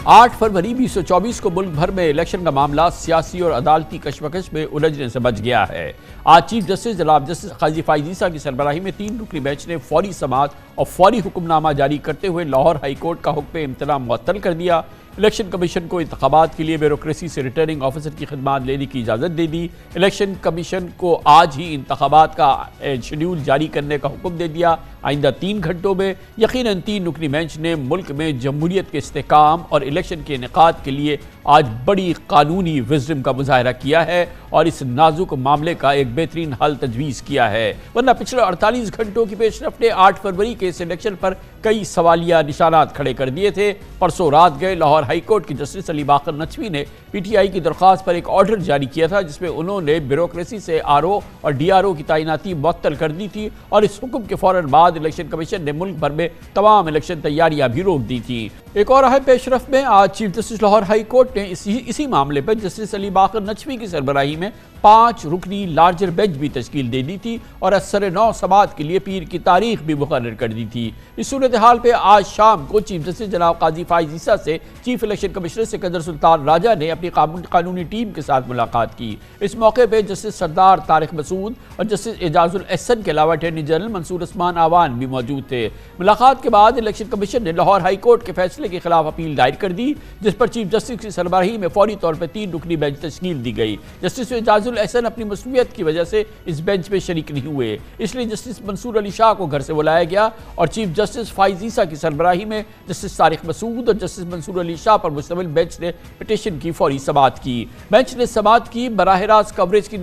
8 फरवरी 2024 को मुल्क भर में इलेक्शन का मामला सियासी और अदालती कशमकश में उलझने से बच गया है। आज चीफ जस्टिस जनाब जस्टिस काजी फाइज ईसा की सरबराही में 3 रुकनी बेंच ने फौरी समाअत और फौरी हुक्मनामा जारी करते हुए लाहौर हाई कोर्ट का हुक्म इम्तना मुअत्तल कर दिया। इलेक्शन कमीशन को इंतखाबात के लिए ब्यूरोक्रेसी से रिटर्निंग ऑफिसर की खिदमत लेने की इजाज़त दे दी। इलेक्शन कमीशन को आज ही इंतखाबात का शेड्यूल जारी करने का हुक्म दे दिया। आइंदा 3 घंटों में यकीनन 3 रुकनी बेंच ने मुल्क में जमहूरियत के इस्तेहकाम और इलेक्शन के इनेकाद के लिए आज बड़ी कानूनी विज़डम का मुजाहरा किया है और इस नाजुक मामले का एक बेहतरीन हल तजवीज़ किया है। वरना पिछले 48 घंटों की पेशरफ ने 8 फरवरी के इस इलेक्शन पर कई सवालिया निशानात खड़े कर दिए थे। परसों रात गए लाहौर हाई कोर्ट के जस्टिस अली बाकर नचवी ने PTI की दरख्वास्त पर एक ऑर्डर जारी किया था, जिसमें उन्होंने ब्यूरोक्रेसी से RO और DRO की तैनाती मुअत्तल कर दी थी और इस हुक्म के फौरन बाद इलेक्शन कमीशन ने मुल्क भर में तमाम इलेक्शन तैयारियां भी रोक दी थी। एक और अहम पेशरफ में आज chief justice Lahore high court ने इसी मामले पर जस्टिस अली बाकर नचवी की सरबराही में 5 रुकनी लार्जर बेंच भी तश्कील दे दी थी और असर नौ समाअत के लिए पीर की तारीख भी मुकर्रर कर दी थी। इस सूरत हाल पर आज शाम को चीफ जस्टिस जनाब काजी फाइज ईसा से chief election commissioner Sikandar Sultan Raja ने अपनी कानूनी टीम के साथ मुलाकात की। इस मौके पर जस्टिस सरदार तारिक मसूद और जस्टिस एजाजुल एहसन के अलावा अटॉर्नी जनरल मंसूर उस्मान आवान भी मौजूद थे। मुलाकात के बाद इलेक्शन कमीशन ने लाहौर हाई कोर्ट के फैसले के खिलाफ अपील दायर कर दी, जिस पर चीफ जस्टिस की सरबराही में फौरी तौर पर 3 रुकनी बेंच तश्कील दी गई। जस्टिस एजाजुल एहसन अपनी मसरूफियत की वजह से इस बेंच में शरीक नहीं हुए, इसलिए जस्टिस मंसूर अली शाह को घर से बुलाया गया और चीफ जस्टिस फाइज ईसा की सरबराही में जस्टिस तारिक मसूद और जस्टिस मंसूर अली शाह पर मुश्तमिल बेंच ने पिटीशन की फौरी समाअत की। बेंच ने समाअत की, बराह रास्त कवरेज की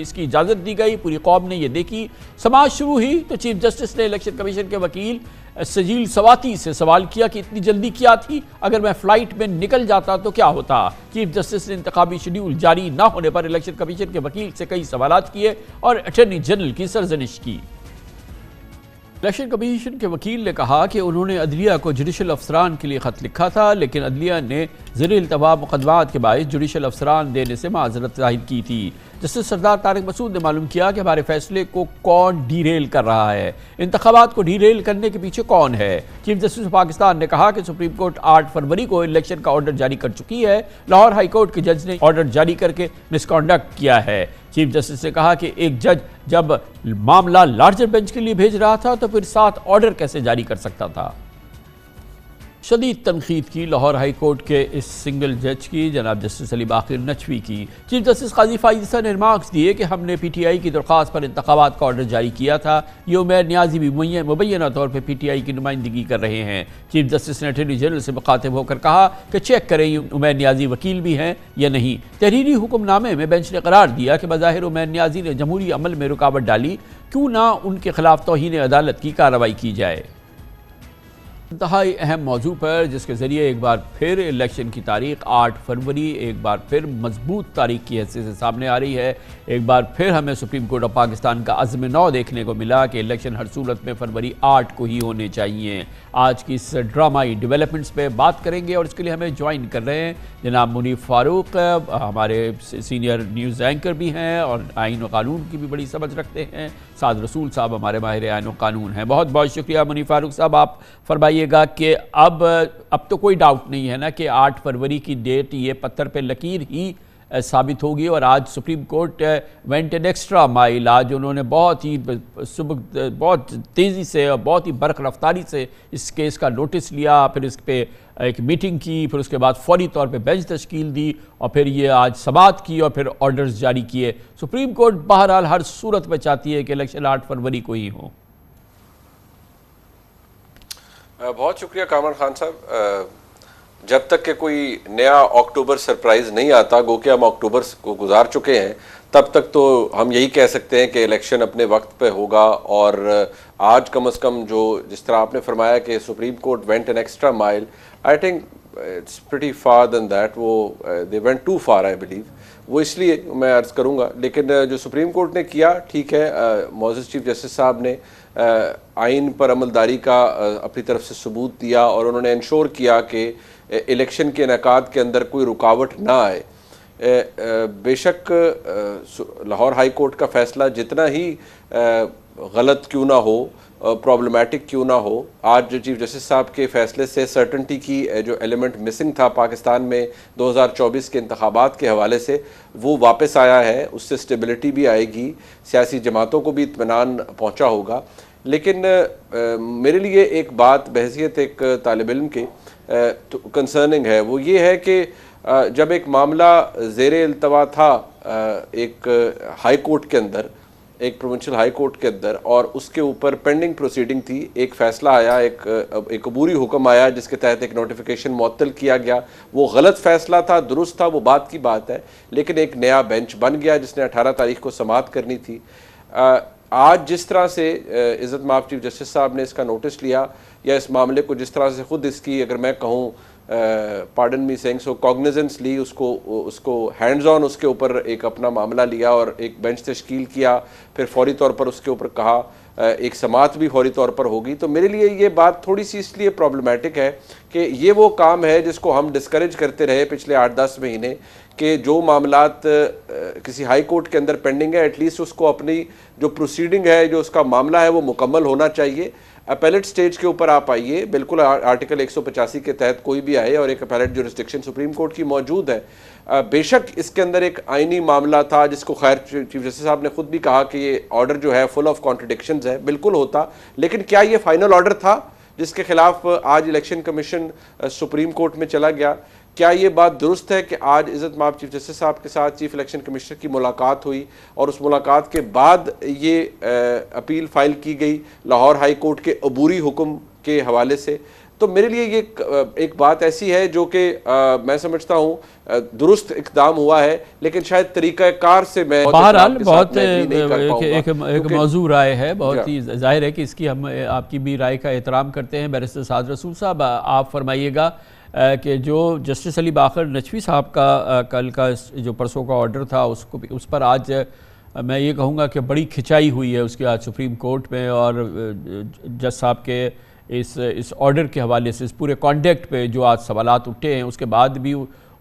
इसकी इजाज़त दी गई। पूरी कौम ने यह देखी। समाअत शुरू हुई तो चीफ जस्टिस ने इलेक्शन कमीशन के वकील सजील सवाती से सवाल किया कि इतनी जल्दी क्या थी, अगर मैं फ्लाइट में निकल जाता तो क्या होता। चीफ जस्टिस ने इंतखाबी शेड्यूल जारी न होने पर इलेक्शन कमीशन के वकील से कई सवालात किए और अटॉर्नी जनरल की सरजनिश की। इलेक्शन कमीशन के वकील ने कहा कि उन्होंने अदलिया को जुडिशल अफसरान के लिए ख़त लिखा था, लेकिन अदलिया ने ज़ेर इल्तवा मुकदमात के बायस जुडिशल अफसरान देने से माज़रत ज़ाहिर की थी। जस्टिस सरदार तारिक मसूद ने मालूम किया कि हमारे फैसले को कौन डीरेल कर रहा है, इंतखाबात को डीरेल करने के पीछे कौन है। चीफ जस्टिस पाकिस्तान ने कहा कि सुप्रीम कोर्ट 8 फरवरी को इलेक्शन का ऑर्डर जारी कर चुकी है। लाहौर हाई कोर्ट के जज ने ऑर्डर जारी करके मिसकॉन्डक्ट किया है। चीफ जस्टिस ने कहा कि एक जज जब मामला लार्जर बेंच के लिए भेज रहा था तो फिर 7 ऑर्डर कैसे जारी कर सकता था। शदीद तनकीद की लाहौर हाई कोर्ट के इस सिंगल जज की, जनाब जस्टिस अली बाकर नचवी की। चीफ जस्टिस काजी फाइज ईसा ने रिमार्क्स दिए कि हमने PTI की दरख्वास्त पर इंतखाबात का ऑर्डर जारी किया था। ये उमैर नियाजी भी मुबैना तौर पर PTI की नुमाइंदगी कर रहे हैं। चीफ जस्टिस ने अटॉर्नी जनरल से मुखातिब होकर कहा कि चेक करें उमैर नियाजी वकील भी हैं या नहीं। तहरीरी हुक्मनामे में बेंच ने करार दिया कि बज़ाहिर उमैर नियाजी ने जमहूरी अमल में रुकावट डाली, क्यों ना उनके खिलाफ तौहीन अदालत की कार्रवाई की जाए। इंतहाई अहम मौजू पर जिसके ज़रिए एक बार फिर इलेक्शन की तारीख 8 फरवरी एक बार फिर मजबूत तारीख की हैसियत से सामने आ रही है। एक बार फिर हमें सुप्रीम कोर्ट ऑफ पाकिस्तान का अज़्म नौ देखने को मिला कि इलेक्शन हर सूरत में फरवरी 8 को ही होने चाहिए। आज की इस ड्रामाई डेवलपमेंट्स पे बात करेंगे और इसके लिए हमें ज्वाइन कर रहे हैं जनाब मुनीफ फारूक, हमारे सीनियर न्यूज़ एंकर भी हैं और आइन व कानून की भी बड़ी समझ रखते हैं। साद रसूल साहब हमारे माहिर आइन व कानून हैं। बहुत बहुत शुक्रिया मुनीफ फारूक साहब। आप फरमाइएगा कि अब तो कोई डाउट नहीं है ना कि 8 फरवरी की डेट ये पत्थर पे लकीर ही साबित होगी और आज supreme Court went an extra mile. आज उन्होंने बहुत तेज़ी से और बहुत ही बरक़ रफ्तारी से इस केस का नोटिस लिया, फिर इस पर एक मीटिंग की, फिर उसके बाद फौरी तौर पे बेंच तश्कील दी और फिर ये आज समाअत की और फिर ऑर्डर्स जारी किए। सुप्रीम कोर्ट बहरहाल हर सूरत में चाहती है कि इलेक्शन 8 फरवरी को ही हो। बहुत शुक्रिया कामर खान साहब। जब तक के कोई नया अक्टूबर सरप्राइज़ नहीं आता, गो कि हम अक्टूबर को गुजार चुके हैं, तब तक तो हम यही कह सकते हैं कि इलेक्शन अपने वक्त पे होगा। और आज कम से कम जो जिस तरह आपने फरमाया कि Supreme Court went an extra mile, I think it's pretty far then that. वो they went too far I believe. वो इसलिए मैं अर्ज़ करूँगा, लेकिन जो सुप्रीम कोर्ट ने किया ठीक है। मौजूद चीफ जस्टिस साहब ने आइन पर अमलदारी का अपनी तरफ से सबूत दिया और उन्होंने इंश्योर किया कि इलेक्शन के इनेकाद के अंदर कोई रुकावट ना आए। बेशक लाहौर हाई कोर्ट का फ़ैसला जितना ही गलत क्यों ना हो, प्रॉब्लमेटिक क्यों ना हो, आज चीफ जस्टिस साहब के फैसले से सर्टेनिटी की जो एलिमेंट मिसिंग था पाकिस्तान में 2024 के इंतखाबात के हवाले से, वो वापस आया है। उससे स्टेबिलिटी भी आएगी, सियासी जमातों को भी इत्मीनान पहुंचा होगा। लेकिन मेरे लिए एक बात बहैसियत एक तालिब इल्म के कंसर्निंग है, वो ये है कि जब एक मामला ज़ेरे इल्तवा था एक हाई कोर्ट के अंदर, एक प्रोविंशियल हाई कोर्ट के अंदर, और उसके ऊपर पेंडिंग प्रोसीडिंग थी, एक फ़ैसला आया, एक अबूरी हुक्म आया जिसके तहत एक नोटिफिकेशन मुअत्तल किया गया। वो गलत फ़ैसला था, दुरुस्त था, वो बात की बात है, लेकिन एक नया बेंच बन गया जिसने 18 तारीख को समाअत करनी थी। आज जिस तरह से इज़्ज़त माफ़ चीफ जस्टिस साहब ने इसका नोटिस लिया, या इस मामले को जिस तरह से ख़ुद इसकी, अगर मैं कहूँ pardon me saying so, cognizance ली, उसको हैंड्स ऑन उसके ऊपर एक अपना मामला लिया और एक बेंच तश्कील किया, फिर फौरी तौर पर उसके ऊपर कहा एक समाअत भी फौरी तौर पर होगी। तो मेरे लिए ये बात थोड़ी सी इसलिए प्रॉब्लमेटिक है कि ये वो काम है जिसको हम डिस्करेज करते रहे पिछले 8-10 महीने, कि जो मामलात किसी हाई कोर्ट के अंदर पेंडिंग है, एटलीस्ट उसको अपनी जो प्रोसीडिंग है, जो उसका मामला है, वो मुकम्मल होना चाहिए। अपेलेट स्टेज के ऊपर आप आइए, बिल्कुल आर्टिकल 185 के तहत कोई भी आए, और एक अपेलेट जुरिस्डिक्शन सुप्रीम कोर्ट की मौजूद है। बेशक इसके अंदर एक आइनी मामला था जिसको खैर चीफ जस्टिस साहब ने खुद भी कहा कि ये ऑर्डर जो है फुल ऑफ कॉन्ट्रडिक्शंस है, बिल्कुल होता, लेकिन क्या ये फाइनल ऑर्डर था जिसके खिलाफ आज इलेक्शन कमीशन सुप्रीम कोर्ट में चला गया? क्या ये बात दुरुस्त है कि आज इज़्ज़त माफ़ चीफ जस्टिस साहब के साथ चीफ इलेक्शन कमिश्नर की मुलाकात हुई और उस मुलाकात के बाद ये अपील फाइल की गई लाहौर हाई कोर्ट के अबूरी हुक्म के हवाले से? तो मेरे लिए ये एक बात ऐसी है जो कि मैं समझता हूँ दुरुस्त इक़दाम हुआ है, लेकिन शायद तरीक़ाकार से मैं बहरहाल बहुत एक मौजू राय है, बहुत ही जाहिर है कि इसकी हम आपकी भी राय का एहतराम करते हैं। बैरिस्टर साद रसूल साहब, आप फरमाइएगा कि जो जस्टिस अली बाकर नजफी साहब का कल का जो परसों का ऑर्डर था, उसको उस पर आज मैं ये कहूँगा कि बड़ी खिंचाई हुई है उसकी आज सुप्रीम कोर्ट में, और जज साहब के इस ऑर्डर के हवाले से, इस पूरे कॉन्टेक्ट पे जो आज सवालात उठे हैं, उसके बाद भी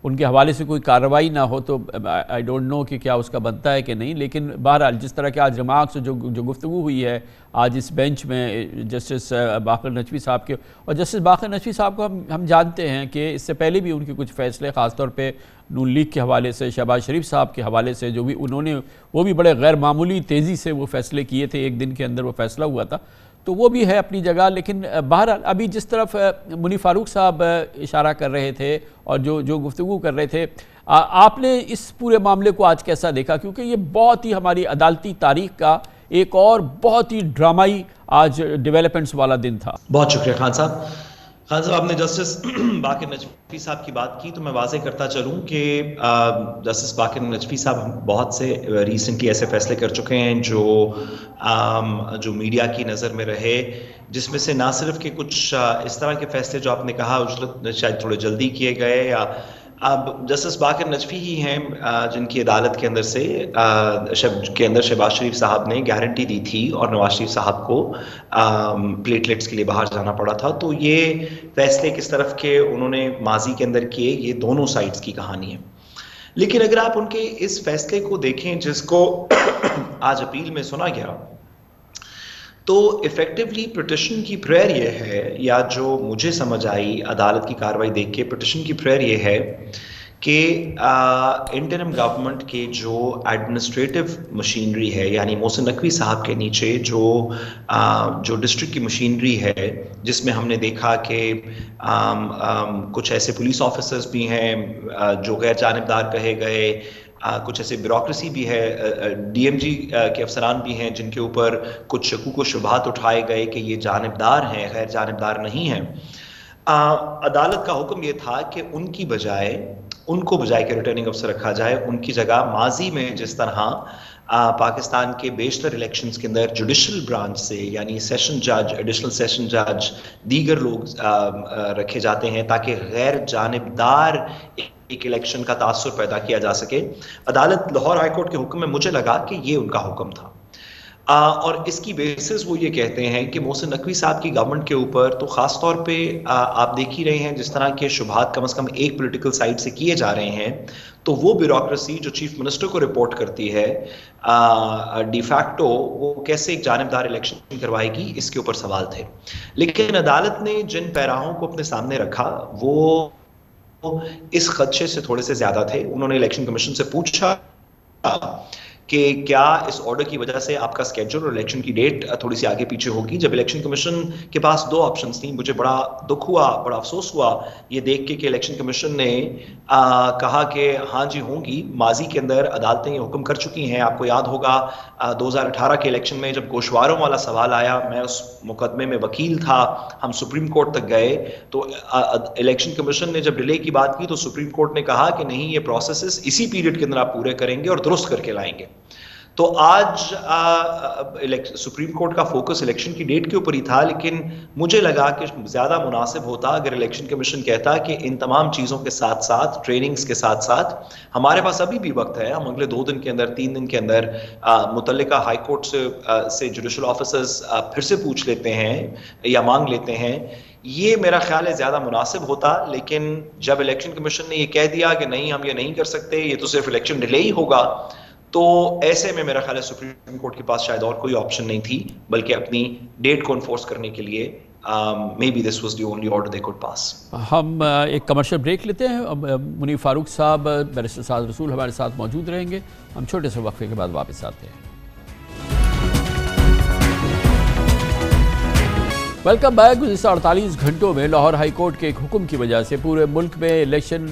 उनके हवाले से कोई कार्रवाई ना हो, तो आई डोंट नो कि क्या उसका बनता है कि नहीं। लेकिन बहरहाल जिस तरह के आज रिमार्क्स जो गुफ्तगू हुई है आज इस बेंच में जस्टिस बाकर नजफी साहब के, और जस्टिस बाकर नजफी साहब को हम जानते हैं कि इससे पहले भी उनके कुछ फ़ैसले ख़ासतौर पे नून लीग के हवाले से, शहबाज शरीफ साहब के हवाले से, जो भी उन्होंने, वो भी बड़े गैर मामूली तेज़ी से वो फ़ैसले किए थे, एक दिन के अंदर वो फ़ैसला हुआ था, तो वो भी है अपनी जगह। लेकिन बहरहाल अभी जिस तरफ मुनीर फ़ारूक साहब इशारा कर रहे थे और जो गुफ्तगू कर रहे थे, आपने इस पूरे मामले को आज कैसा देखा? क्योंकि ये बहुत ही हमारी अदालती तारीख का एक और बहुत ही ड्रामाई आज डेवलपमेंट्स वाला दिन था। बहुत शुक्रिया खान साहब। खान साहब, आपने जस्टिस बाकर नजफी साहब की बात की तो मैं वाज़ेह करता चलूँ कि जस्टिस बाकर नजफी साहब बहुत से रिसेंटली ऐसे फैसले कर चुके हैं जो मीडिया की नज़र में रहे, जिसमें से ना सिर्फ कि कुछ इस तरह के फैसले जो आपने कहा शायद थोड़े जल्दी किए गए, या अब जस्टिस बाकर नजफी ही हैं जिनकी अदालत के अंदर शहबाज शरीफ साहब ने गारंटी दी थी और नवाज शरीफ साहब को प्लेटलेट्स के लिए बाहर जाना पड़ा था। तो ये फैसले किस तरफ के उन्होंने माजी के अंदर किए, ये दोनों साइड्स की कहानी है। लेकिन अगर आप उनके इस फैसले को देखें जिसको आज अपील में सुना गया, तो इफ़ेक्टिवली पिटिशन की प्रेयर ये है, या जो मुझे समझ आई अदालत की कार्रवाई देख के, पिटिशन की प्रेयर ये है कि इंटरिम गवर्नमेंट के जो एडमिनिस्ट्रेटिव मशीनरी है, यानी मोहसिन नकवी साहब के नीचे जो डिस्ट्रिक्ट की मशीनरी है, जिसमें हमने देखा कि कुछ ऐसे पुलिस ऑफिसर्स भी हैं जो गैर जानिबदार कहे गए, कुछ ऐसे ब्यूरोक्रेसी भी है, डीएमजी के अफसरान भी हैं जिनके ऊपर कुछ शकूक व शुबहात उठाए गए कि ये जानिबदार हैं, गैर जानिबदार नहीं हैं। अदालत का हुक्म ये था कि उनको बजाय के रिटर्निंग अफसर रखा जाए, उनकी जगह माजी में जिस तरह पाकिस्तान के बेशतर इलेक्शंस के अंदर जुडिशल ब्रांच से, यानी सेशन जज, एडिशनल सेशन जज, दीगर लोग रखे जाते हैं ताकि गैर जानिबदार एक इलेक्शन का तासुर पैदा किया जा सके। अदालत लाहौर हाई कोर्ट के हुक्म में मुझे लगा कि ये उनका हुक्म था। और इसकी बेसिस वो ये कहते हैं कि मोहसिन नकवी साहब की गवर्नमेंट के ऊपर तो खास तौर पे आप देख ही रहे हैं जिस तरह के शुभात कम से कम एक पॉलिटिकल साइड से किए जा रहे हैं, तो वो ब्यूरोक्रेसी जो चीफ मिनिस्टर को रिपोर्ट करती है डिफैक्टो वो कैसे एक जानिबदार इलेक्शन करवाएगी, इसके ऊपर सवाल थे। लेकिन अदालत ने जिन पैराहों को अपने सामने रखा वो इस खदशे से थोड़े से ज्यादा थे। उन्होंने इलेक्शन कमीशन से पूछा कि क्या इस ऑर्डर की वजह से आपका स्केड्यूल और इलेक्शन की डेट थोड़ी सी आगे पीछे होगी। जब इलेक्शन कमीशन के पास दो ऑप्शंस थी, मुझे बड़ा दुख हुआ, बड़ा अफसोस हुआ ये देख के कि इलेक्शन कमीशन ने कहा कि हाँ जी होंगी। माजी के अंदर अदालतें ये हुक्म कर चुकी हैं। आपको याद होगा 2018 के इलेक्शन में जब गोशवारों वाला सवाल आया, मैं उस मुकदमे में वकील था, हम सुप्रीम कोर्ट तक गए, तो इलेक्शन कमीशन ने जब डिले की बात की तो सुप्रीम कोर्ट ने कहा कि नहीं, ये प्रोसेसेस इसी पीरियड के अंदर आप पूरे करेंगे और दुरुस्त करके लाएंगे। तो आज सुप्रीम कोर्ट का फोकस इलेक्शन की डेट के ऊपर ही था, लेकिन मुझे लगा कि ज्यादा मुनासिब होता अगर इलेक्शन कमीशन कहता कि इन तमाम चीजों के साथ साथ, ट्रेनिंग्स के साथ साथ हमारे पास अभी भी वक्त है, हम अगले 2 दिन के अंदर 3 दिन के अंदर मुतल्लिका हाई कोर्ट से जुडिशल ऑफिसर्स फिर से पूछ लेते हैं या मांग लेते हैं। ये मेरा ख्याल है ज्यादा मुनासिब होता। लेकिन जब इलेक्शन कमीशन ने ये कह दिया कि नहीं, हम ये नहीं कर सकते, ये तो सिर्फ इलेक्शन डिले ही होगा, तो ऐसे में मेरा ख्याल है सुप्रीम कोर्ट के पास शायद और कोई ऑप्शन नहीं थी बल्कि अपनी डेट को इन्फोर्स करने के लिए may be this was the only order they could pass. हम एक कमर्शियल ब्रेक लेते हैं। मुनीफ फारूक साहब, बैरिस्टर साद रसूल हमारे साथ मौजूद रहेंगे। हम छोटे से वक्फे के बाद वापस आते हैं। Welcome back. गुज़िश्ता 48 घंटों में लाहौर हाई कोर्ट के एक हुक्म की वजह से पूरे मुल्क में इलेक्शन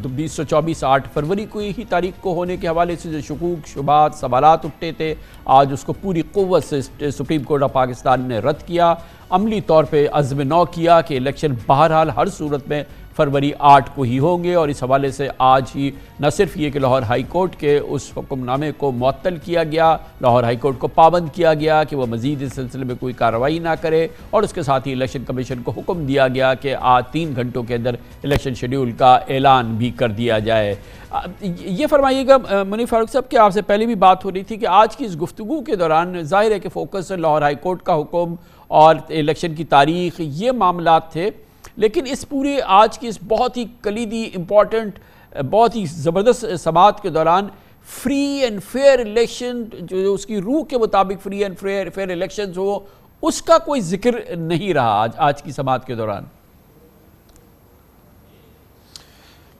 2024 8 फरवरी को ही तारीख को होने के हवाले से जो शकूक शुबात सवालात उठते थे, आज उसको पूरी क़ुव्वत से सुप्रीम कोर्ट ऑफ पाकिस्तान ने रद्द किया। अमली तौर पे अज़्म नौ किया कि इलेक्शन बहरहाल हर सूरत में फरवरी 8 को ही होंगे। और इस हवाले से आज ही न सिर्फ ये कि लाहौर हाई कोर्ट के उस हुक्मनामे को मुअत्तल किया गया, लाहौर हाई कोर्ट को पाबंद किया गया कि वह मज़ीद इस सिलसिले में कोई कार्रवाई ना करे, और उसके साथ ही इलेक्शन कमीशन को हुक्म दिया गया कि आज 3 घंटों के अंदर इलेक्शन शेड्यूल का ऐलान भी कर दिया जाए। ये फरमाइएगा मुनीफ फारूक साहब कि आपसे पहले भी बात हो रही थी कि आज की इस गुफ्तगू के दौरान ज़ाहिर है कि फोकस लाहौर हाई कोर्ट का हुक्म और इलेक्शन की तारीख, ये मामलात थे, लेकिन इस पूरे आज की इस बहुत ही कलीदी इम्पॉर्टेंट, बहुत ही ज़बरदस्त समाअत के दौरान फ्री एंड फेयर इलेक्शन, जो उसकी रूह के मुताबिक फ्री एंड फेयर इलेक्शन हो, उसका कोई जिक्र नहीं रहा आज की समाअत के दौरान।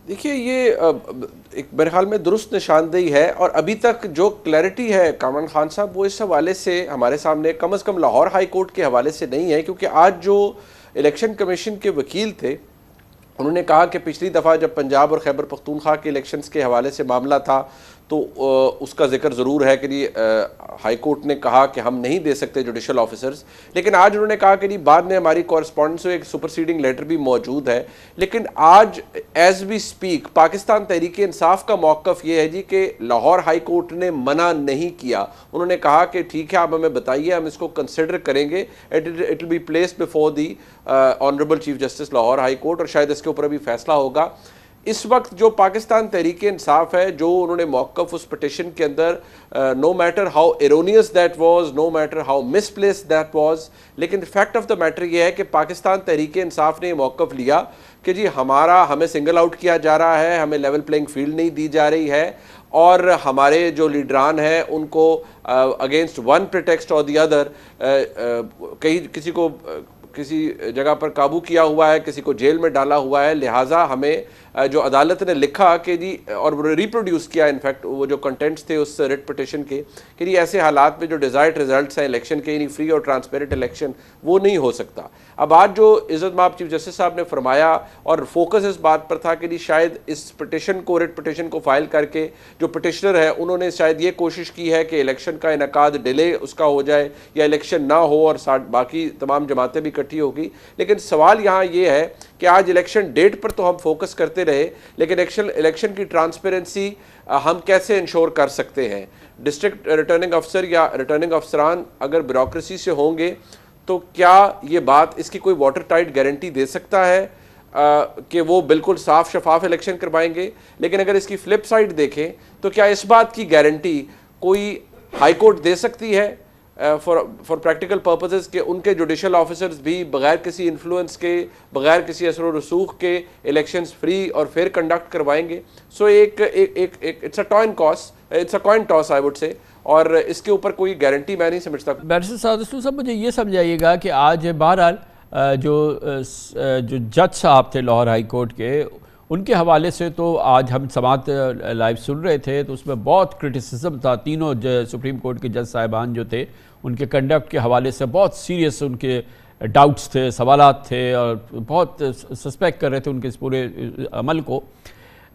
देखिए, ये एक मेरे ख्याल में दुरुस्त निशानदेही है, और अभी तक जो क्लैरिटी है कामरान खान साहब, वो इस हवाले से हमारे सामने कम अज़ कम लाहौर हाई कोर्ट के हवाले से नहीं है। क्योंकि आज जो इलेक्शन कमीशन के वकील थे, उन्होंने कहा कि पिछली दफ़ा जब पंजाब और खैबर पख्तूनख्वा के इलेक्शंस के हवाले से मामला था तो उसका जिक्र ज़रूर है कि जी हाई कोर्ट ने कहा कि हम नहीं दे सकते जुडिशल ऑफिसर्स, लेकिन आज उन्होंने कहा कि जी बाद में हमारी कॉरस्पॉन्डेंस में एक सुपरसीडिंग लेटर भी मौजूद है। लेकिन आज as we speak Pakistan Tehreek Insaf का मौक़िफ़ ये है जी कि लाहौर हाई कोर्ट ने मना नहीं किया। उन्होंने कहा कि ठीक है, आप हमें बताइए, हम इसको कंसिडर करेंगे, it will be placed before the honourable chief justice Lahore high court, और शायद इसके ऊपर अभी फैसला होगा। इस वक्त जो पाकिस्तान तहरीक इंसाफ है, जो उन्होंने मौक़िफ़ उस पिटिशन के अंदर, no matter how erroneous that was, no matter how misplaced that was, लेकिन फैक्ट ऑफ द मैटर ये है कि पाकिस्तान तहरीक इंसाफ ने मौक़िफ़ लिया कि जी हमें सिंगल आउट किया जा रहा है, हमें लेवल प्लेइंग फील्ड नहीं दी जा रही है, और हमारे जो लीडरान हैं उनको अगेंस्ट वन प्रिटेक्स्ट और दी अदर किसी को किसी जगह पर काबू किया हुआ है, किसी को जेल में डाला हुआ है। लिहाजा हमें जो अदालत ने लिखा कि जी, और रिप्रोड्यूस किया इनफैक्ट वो जो कंटेंट्स थे उस रिट पिटिशन के, कि जी ऐसे हालात में जो डिज़ायर्ड रिजल्ट्स हैं इलेक्शन के, यानी फ्री और ट्रांसपेरेंट इलेक्शन, वो नहीं हो सकता। अब आज जो इज़्ज़त माब चीफ जस्टिस साहब ने फरमाया, और फोकस इस बात पर था कि जी शायद इस पिटिशन को, रिट पिटिशन को फाइल करके जो पिटिशनर है उन्होंने शायद ये कोशिश की है कि इलेक्शन का इनकाद डिले उसका हो जाए या इलेक्शन ना हो और बाकी तमाम जमातें भी इकट्ठी होगी। लेकिन सवाल यहाँ ये है कि आज इलेक्शन डेट पर तो हम फोकस करते रहे, लेकिन इलेक्शन की ट्रांसपेरेंसी हम कैसे इंश्योर कर सकते हैं। डिस्ट्रिक्ट रिटर्निंग अफसर या रिटर्निंग अफसरान अगर ब्यूरोक्रेसी से होंगे तो क्या ये बात, इसकी कोई वाटर टाइट गारंटी दे सकता है कि वो बिल्कुल साफ शफाफ इलेक्शन करवाएंगे। लेकिन अगर इसकी फ्लिप साइड देखें तो क्या इस बात की गारंटी कोई हाई कोर्ट दे सकती है फॉर प्रैक्टिकल पर्पसेस के उनके जुडिशल ऑफिसर्स भी बगैर किसी इन्फ्लुएंस के, बगैर किसी असर व रसूख के इलेक्शंस फ्री और फेयर कंडक्ट करवाएंगे। So it's a coin toss I would say, और इसके ऊपर कोई गारंटी मैं नहीं समझता। बैरिस्टर साद रसूल साहब, मुझे ये समझाइएगा कि आज बहरहाल जो जज साहब थे लाहौर हाई कोर्ट के, उनके हवाले से तो आज हम समात लाइव सुन रहे थे, तो उसमें बहुत क्रिटिसिज्म था। तीनों सुप्रीम कोर्ट के जज साहिबान जो थे, उनके कंडक्ट के हवाले से बहुत सीरियस उनके डाउट्स थे, सवालात थे, और बहुत सस्पेक्ट कर रहे थे उनके इस पूरे अमल को।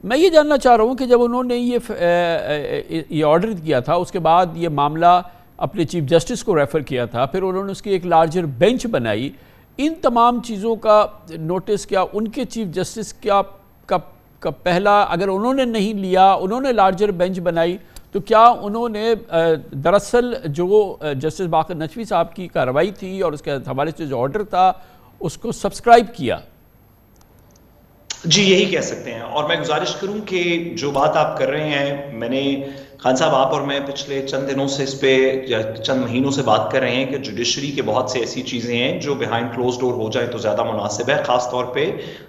मैं ये जानना चाह रहा हूँ कि जब उन्होंने ये ऑर्डर किया था, उसके बाद ये मामला अपने चीफ जस्टिस को रेफ़र किया था, फिर उन्होंने उसकी एक लार्जर बेंच बनाई। इन तमाम चीज़ों का नोटिस क्या उनके चीफ जस्टिस का पहला, अगर उन्होंने नहीं लिया, उन्होंने लार्जर बेंच बनाई, तो क्या उन्होंने दरअसल जो जस्टिस बाकर नचवी साहब की कार्रवाई थी और उसके हवाले से जो ऑर्डर था उसको सब्सक्राइब किया? जी, यही कह सकते हैं। और मैं गुजारिश करूं कि जो बात आप कर रहे हैं, मैंने खान साहब, आप और मैं पिछले चंद दिनों से इस पे या चंद महीनों से बात कर रहे हैं कि जुडिशरी के बहुत से ऐसी चीज़ें हैं जो बिहाइंड क्लोज डोर हो जाए तो ज़्यादा मुनासिब है, ख़ास तौर पे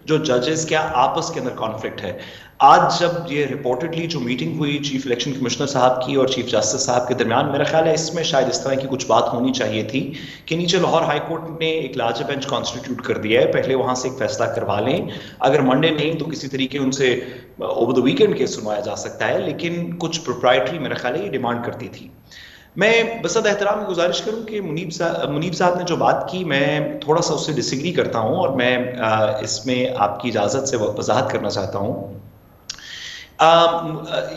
जो जजेस क्या आपस के अंदर कॉन्फ्लिक्ट है। आज जब ये रिपोर्टेडली जो मीटिंग हुई चीफ इलेक्शन कमिश्नर साहब की और चीफ जस्टिस साहब के दरमियान, मेरा ख्याल है इसमें शायद इस तरह की कुछ बात होनी चाहिए थी कि नीचे लाहौर हाई कोर्ट ने एक लार्जर बेंच कॉन्स्टिट्यूट कर दिया है, पहले वहां से एक फैसला करवा लें। अगर मंडे नहीं तो किसी तरीके उनसे ओवर द वीकेंड केस सुनवाया जा सकता है, लेकिन कुछ प्रोप्राइटरी मेरा ख्याल है ये डिमांड करती थी। मैं बसद एहतराम की गुजारिश करूं कि मुनीब साहब ने जो बात की, मैं थोड़ा सा उससे डिसएग्री करता हूं और मैं इसमें आपकी इजाज़त से वजाहत करना चाहता हूं।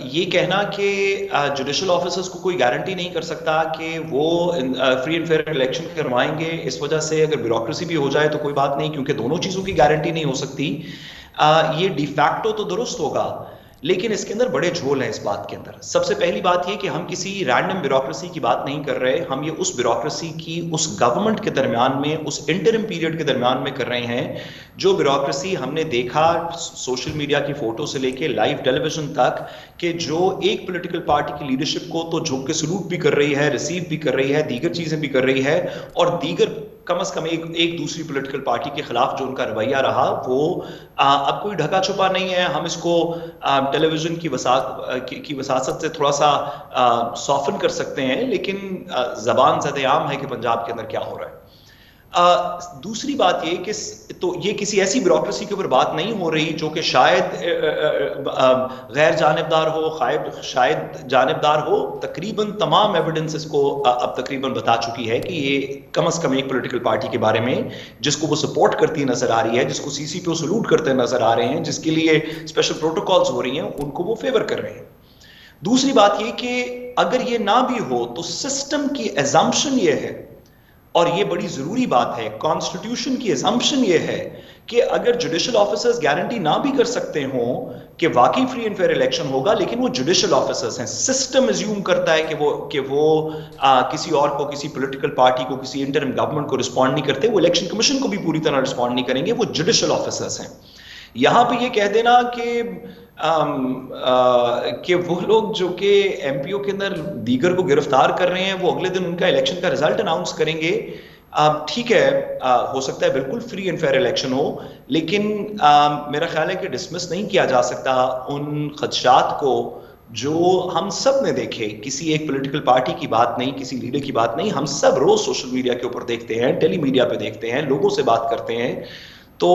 ये कहना कि जुडिशल ऑफिसर्स को कोई गारंटी नहीं कर सकता कि वो फ्री एंड फेयर इलेक्शन करवाएंगे, इस वजह से अगर ब्यूरोक्रेसी भी हो जाए तो कोई बात नहीं, क्योंकि दोनों चीज़ों की गारंटी नहीं हो सकती, ये डिफैक्टो तो दुरुस्त होगा, लेकिन इसके अंदर बड़े झोल हैं इस बात के अंदर। सबसे पहली बात ये कि हम किसी रैंडम ब्यूरोक्रेसी की बात नहीं कर रहे, हम ये उस ब्यूरोक्रेसी की उस गवर्नमेंट के दरमियान में, उस इंटरिम पीरियड के दरमियान में कर रहे हैं, जो ब्यूरोक्रेसी हमने देखा सोशल मीडिया की फोटो से लेके लाइव टेलीविजन तक, कि जो एक पॉलिटिकल पार्टी की लीडरशिप को तो झुक के सलूट भी कर रही है, रिसीव भी कर रही है, दीगर चीजें भी कर रही है, और दीगर कम से कम एक दूसरी पॉलिटिकल पार्टी के खिलाफ जो उनका रवैया रहा वो अब कोई ढका छुपा नहीं है। हम इसको टेलीविजन की वसासत से थोड़ा सा सॉफन कर सकते हैं, लेकिन जबान ज़द-ए-आम है कि पंजाब के अंदर क्या हो रहा है। दूसरी बात ये कि तो ये किसी ऐसी ब्यूरोक्रेसी के ऊपर बात नहीं हो रही जो कि शायद गैर जानिबदार हो, शायद जानिबदार हो। तकरीबन तमाम एविडेंसेस को अब तकरीबन बता चुकी है कि ये कम से कम एक पॉलिटिकल पार्टी के बारे में जिसको वो सपोर्ट करती नजर आ रही है, जिसको सीसी पे सलूट करते नजर आ रहे हैं, जिसके लिए स्पेशल प्रोटोकॉल्स हो रही हैं, उनको वो फेवर कर रहे हैं। दूसरी बात ये कि अगर ये ना भी हो तो सिस्टम की एजम्पशन ये है, और ये बड़ी जरूरी बात है, कॉन्स्टिट्यूशन की एजम्पशन ये है कि अगर जुडिशल ऑफिसर्स गारंटी ना भी कर सकते हों कि वाकई फ्री एंड फेयर इलेक्शन होगा, लेकिन वो जुडिशल ऑफिसर्स हैं, सिस्टम एज्यूम करता है कि वो किसी और को, किसी पॉलिटिकल पार्टी को, किसी इंटरिम गवर्नमेंट को रिस्पॉन्ड नहीं करते, वो इलेक्शन कमीशन को भी पूरी तरह रिस्पॉन्ड नहीं करेंगे, वो जुडिशल ऑफिसर्स हैं। यहां पे ये कह देना कि वो लोग जो कि एमपीओ के अंदर दीगर को गिरफ्तार कर रहे हैं, वो अगले दिन उनका इलेक्शन का रिजल्ट अनाउंस करेंगे, ठीक है, हो सकता है बिल्कुल फ्री एंड फेयर इलेक्शन हो, लेकिन मेरा ख्याल है कि डिसमिस नहीं किया जा सकता उन खदशात को जो हम सब ने देखे। किसी एक पॉलिटिकल पार्टी की बात नहीं, किसी लीडर की बात नहीं, हम सब रोज सोशल मीडिया के ऊपर देखते हैं, टेली मीडिया पे देखते हैं, लोगों से बात करते हैं। तो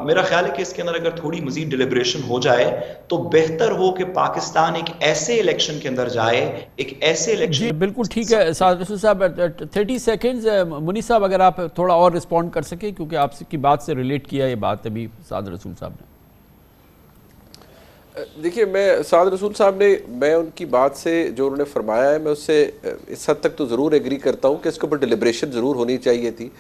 मेरा ख्याल है कि इसके अंदर अगर थोड़ी मजीद डिलिब्रेशन हो जाए तो बेहतर हो कि पाकिस्तान एक ऐसे इलेक्शन के अंदर जाए, एक ऐसे इलेक्शन। जी बिल्कुल ठीक है साद रसूल साहब, 30 सेकेंड्स। मुनीब साहब अगर आप थोड़ा और रिस्पॉन्ड कर सके, क्योंकि आपकी बात से रिलेट किया ये बात अभी साद रसूल साहब ने। देखिए, साद रसूल साहब ने, मैं उनकी बात से जो उन्होंने फरमाया है, मैं उससे इस हद तक तो ज़रूर एग्री करता हूँ कि इसके ऊपर डिलिब्रेशन ज़रूर होनी चाहिए थी,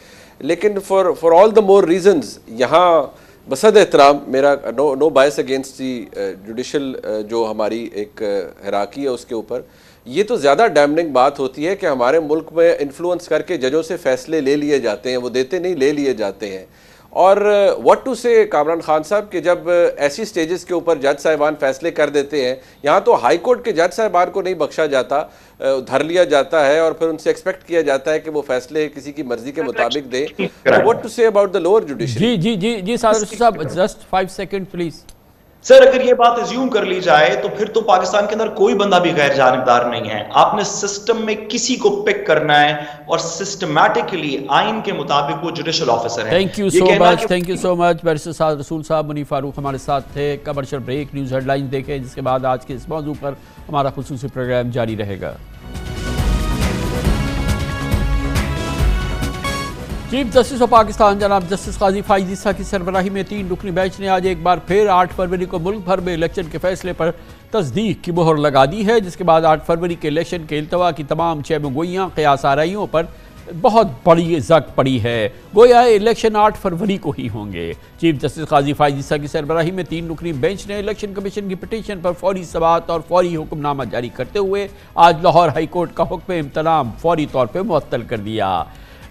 लेकिन for all the more reasons यहाँ बसद एहतराम मेरा no bias against the judicial जो हमारी एक हिराकी है उसके ऊपर, ये तो ज़्यादा डैमनिंग बात होती है कि हमारे मुल्क में इन्फ्लुएंस करके जजों से फ़ैसले ले लिए जाते हैं, वो देते नहीं, ले लिए जाते हैं। और व्हाट टू से कामरान खान साहब कि जब ऐसी स्टेजेस के ऊपर जज साहिबान फैसले कर देते हैं, यहाँ तो हाई कोर्ट के जज साहिबान को नहीं बख्शा जाता, धर लिया जाता है और फिर उनसे एक्सपेक्ट किया जाता है कि वो फैसले किसी की मर्जी के मुताबिक दे। What to say about the lower judiciary? जी जी जी जी सादर साहब, जस्ट 5 सेकंड प्लीज। सर, अगर ये बात एज्यूम कर ली जाए तो फिर तो पाकिस्तान के अंदर कोई बंदा भी गैर जानिबदार नहीं है। आपने सिस्टम में किसी को पिक करना है और सिस्टमैटिकली आइन के मुताबिक वो जुडिशल ऑफिसर है। Thank you so much barrister Saad Rasool साहब। मुनीर फारूक हमारे साथ थे। कमर्शियल ब्रेक, न्यूज़ हेडलाइंस देखें, जिसके बाद आज के इस मौजू पर हमारा खुसूसी प्रोग्राम जारी रहेगा। चीफ जस्टिस ऑफ पाकिस्तान जनाब जस्टिस काजी फाइज ईसा की सरबराही में 3 रुकनी बेंच ने आज एक बार फिर 8 फरवरी को मुल्क भर में इलेक्शन के फैसले पर तस्दीक की मोहर लगा दी है, जिसके बाद 8 फरवरी के इलेक्शन के इल्तवा की तमाम चेमगोइयाँ क़यास आराइयों पर बहुत बड़ी जक पड़ी है। गोया इलेक्शन 8 फरवरी को ही होंगे। चीफ जस्टिस काजी फाइज ईसा की सरबराही में 3 रुकनी बेंच ने इलेक्शन कमीशन की पिटीशन पर फौरी समाअत और फौरी हुक्मनामा जारी करते हुए आज लाहौर हाई कोर्ट का हुक्म इम्तनाम फौरी तौर पर मुअत्तल कर दिया।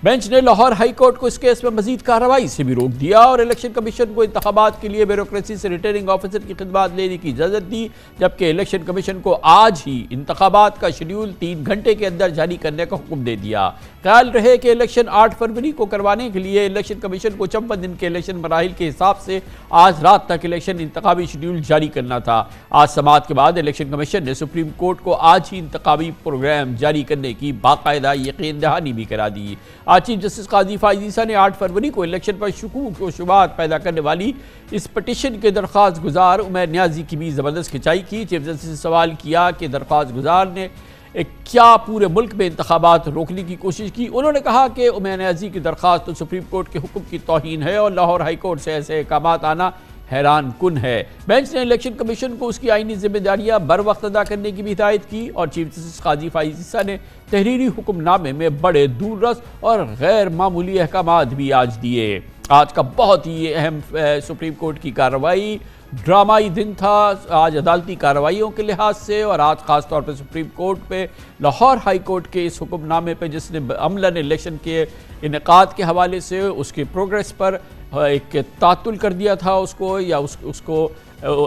बेंच ने लाहौर हाई कोर्ट को इस केस में मजीद कार्रवाई से भी रोक दिया और इलेक्शन कमीशन को इंतखाबात के लिए ब्यूरोक्रेसी से रिटर्निंग ऑफिसर की खिदमत लेने की इजाज़त दी, जबकि इलेक्शन कमीशन को आज ही इंतखाबात का शेड्यूल 3 घंटे के अंदर जारी करने का हुक्म दे दिया। ख्याल रहे कि इलेक्शन 8 फरवरी को करवाने के लिए इलेक्शन कमीशन को 56 दिन के इलेक्शन मराहिल के हिसाब से आज रात तक इलेक्शन इंतखाबी शेड्यूल जारी करना था। आज समाअत के बाद इलेक्शन कमीशन ने सुप्रीम कोर्ट को आज ही इंतखाबी प्रोग्राम जारी करने की बाकायदा यकीन दहानी भी करा दी। आज चीफ जस्टिस काजी फाइज ईसा ने 8 फरवरी को इलेक्शन पर शकूक व शुबहात पैदा करने वाली इस पटिशन के दरख्वास्त गुजार उमैर न्याजी की भी ज़बरदस्त खिंचाई की। चीफ जस्टिस ने सवाल किया कि दरख्वास्त गुजार ने क्या पूरे मुल्क में इंतखाबात रोकने की कोशिश की। उन्होंने कहा कि उमैर न्याजी की दरख्वास्त तो सुप्रीम कोर्ट के हुक्म की तौहीन है और लाहौर हाई कोर्ट से ऐसे अहकामात आना हैरान कुन है। बेंच ने इलेक्शन कमीशन को उसकी आईनी जिम्मेदारियां बर वक्त अदा करने की भी हिदायत की और चीफ जस्टिस काजी फाइज ईसा ने तहरीरी हुक्मनामे में बड़े दूररस और गैर मामूली अहकामात भी आज दिए। आज का बहुत ही अहम सुप्रीम कोर्ट की कार्रवाई ड्रामाई दिन था आज अदालती कार्रवाइयों के लिहाज से, और आज ख़ास तौर पर सुप्रीम कोर्ट पे लाहौर हाई कोर्ट के इस हुक्मनामे पे जिसने अमलन इलेक्शन के इनेकाद के हवाले से उसकी प्रोग्रेस पर एक तातुल कर दिया था उसको, या उसको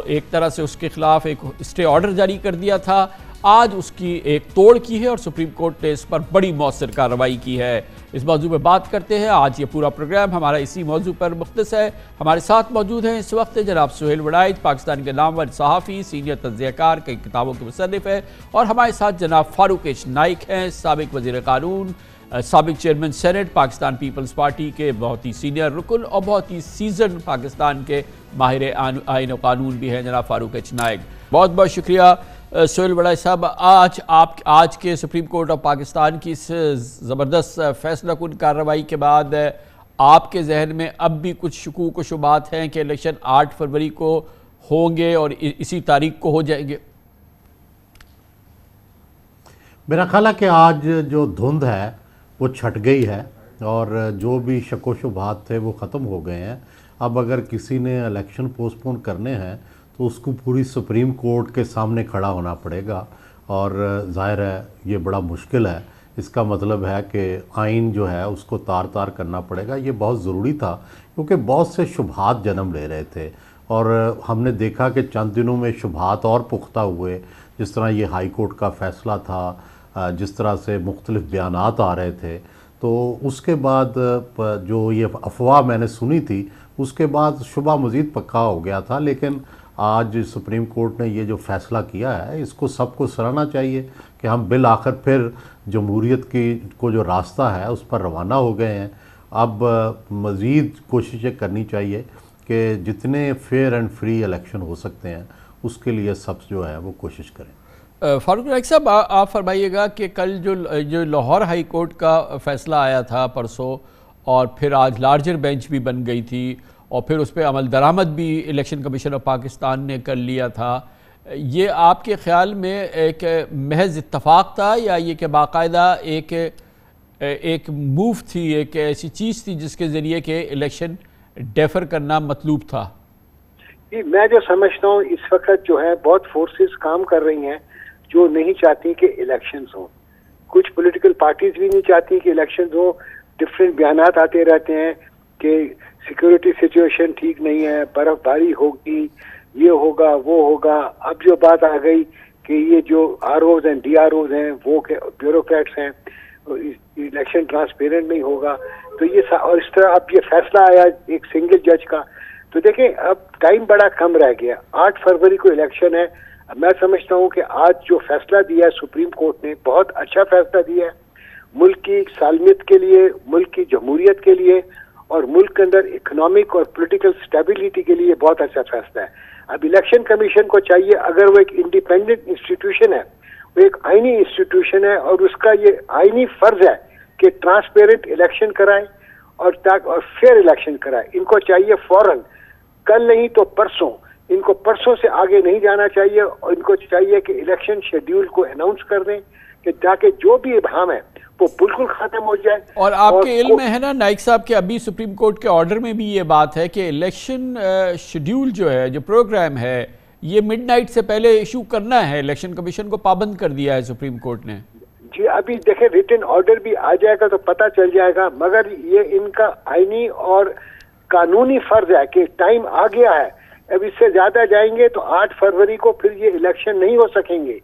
एक तरह से उसके खिलाफ एक स्टे ऑर्डर जारी कर दिया था, आज उसकी एक तोड़ की है और सुप्रीम कोर्ट ने इस पर बड़ी मौसर कार्रवाई की है। इस मौजू पर बात करते हैं। आज ये पूरा प्रोग्राम हमारा इसी मौजू पर मुख्तस है। हमारे साथ मौजूद हैं इस वक्त जनाब सुहेल वड़ाइच, पाकिस्तान के नामवर सहाफ़ी, सीनियर तज्ज़ियाकार, कई किताबों के मुसन्निफ़ है, और हमारे साथ जनाब फारूक एच नाइक हैं, साबिक वज़ीर क़ानून, साबिक chairman Senate, Pakistan Peoples Party के बहुत ही सीनियर रुकन और बहुत ही सीजन पाकिस्तान के माहिर आइन कानून भी हैं जनाब फारूक एच नाइक। बहुत बहुत शुक्रिया सुहेल वड़ाइच साहब। आज के सुप्रीम कोर्ट ऑफ पाकिस्तान की इस ज़बरदस्त फैसला कुन कार्रवाई के बाद आपके जहन में अब भी कुछ शकूक व शुबात हैं कि इलेक्शन 8 फरवरी को होंगे और इसी तारीख को हो जाएंगे? मेरा ख्याल है कि आज जो धुंध है वो छट गई है और जो भी शक व शुबहात थे वो ख़त्म हो गए हैं। अब अगर किसी ने इलेक्शन पोस्टपोन करने हैं तो उसको पूरी सुप्रीम कोर्ट के सामने खड़ा होना पड़ेगा, और ज़ाहिर है ये बड़ा मुश्किल है। इसका मतलब है कि आइन जो है उसको तार तार करना पड़ेगा। ये बहुत ज़रूरी था क्योंकि बहुत से शुबहात जन्म ले रहे थे और हमने देखा कि चंद दिनों में शुबहात और पुख्ता हुए। जिस तरह ये हाई कोर्ट का फ़ैसला था, जिस तरह से मुख्तलिफ बयानात आ रहे थे, तो उसके बाद जो ये अफवाह मैंने सुनी थी उसके बाद शुबा मज़ीद पक्का हो गया था। लेकिन आज सुप्रीम कोर्ट ने ये जो फ़ैसला किया है इसको सबको सराहना चाहिए कि हम बिल आखिर फिर जमहूरियत की को जो रास्ता है उस पर रवाना हो गए हैं। अब मज़ीद कोशिशें करनी चाहिए कि जितने फेयर एंड फ्री इलेक्शन हो सकते हैं उसके लिए सब जो है वो कोशिश करें। फारूक नाइक साहब, आप फरमाइएगा कि कल जो लाहौर हाई कोर्ट का फ़ैसला आया था परसों, और फिर आज लार्जर बेंच भी बन गई थी और फिर उस पर अमल दरामद भी इलेक्शन कमीशन ऑफ पाकिस्तान ने कर लिया था, ये आपके ख़्याल में एक महज इत्तफाक था या ये कि बाकायदा एक मूव थी, एक ऐसी चीज़ थी जिसके ज़रिए के इलेक्शन डेफर करना मतलूब था? मैं जो समझता हूँ इस वक्त जो है बहुत फोर्सेस काम कर रही हैं जो नहीं चाहती कि इलेक्शंस हों। कुछ पॉलिटिकल पार्टीज भी नहीं चाहती कि इलेक्शंस हों। डिफरेंट बयानात आते रहते हैं, कि सिक्योरिटी सिचुएशन ठीक नहीं है, बर्फबारी होगी, ये होगा वो होगा। अब जो बात आ गई कि ये जो आरओज हैं, डीआरओज हैं, वो के ब्यूरोक्रेट्स हैं, इलेक्शन ट्रांसपेरेंट नहीं होगा, तो ये और इस तरह अब ये फैसला आया एक सिंगल जज का। तो देखें अब टाइम बड़ा कम रह गया, 8 फरवरी को इलेक्शन है। मैं समझता हूँ कि आज जो फैसला दिया है सुप्रीम कोर्ट ने, बहुत अच्छा फैसला दिया है मुल्क की सालमियत के लिए, मुल्क की जमहूरियत के लिए और मुल्क के अंदर इकोनॉमिक और पॉलिटिकल स्टेबिलिटी के लिए बहुत अच्छा फैसला है। अब इलेक्शन कमीशन को चाहिए, अगर वो एक इंडिपेंडेंट इंस्टीट्यूशन है, वो एक आईनी इंस्टीट्यूशन है और उसका ये आईनी फर्ज है कि ट्रांसपेरेंट इलेक्शन कराए और फेयर इलेक्शन कराए। इनको चाहिए फौरन, कल नहीं तो परसों, इनको परसों से आगे नहीं जाना चाहिए और इनको चाहिए कि इलेक्शन शेड्यूल को अनाउंस कर दें कि ताकि जो भी इबहम है वो बिल्कुल खत्म हो जाए। और आपके इल्म में है ना नाइक साहब के अभी सुप्रीम कोर्ट के ऑर्डर में भी ये बात है कि इलेक्शन शेड्यूल जो है, जो प्रोग्राम है, ये मिडनाइट से पहले इशू करना है। इलेक्शन कमीशन को पाबंद कर दिया है सुप्रीम कोर्ट ने। जी अभी देखें रिटन ऑर्डर भी आ जाएगा तो पता चल जाएगा, मगर ये इनका आईनी और कानूनी फर्ज है कि टाइम आ गया है। अब इससे ज्यादा जाएंगे तो 8 फरवरी को फिर ये इलेक्शन नहीं हो सकेंगे।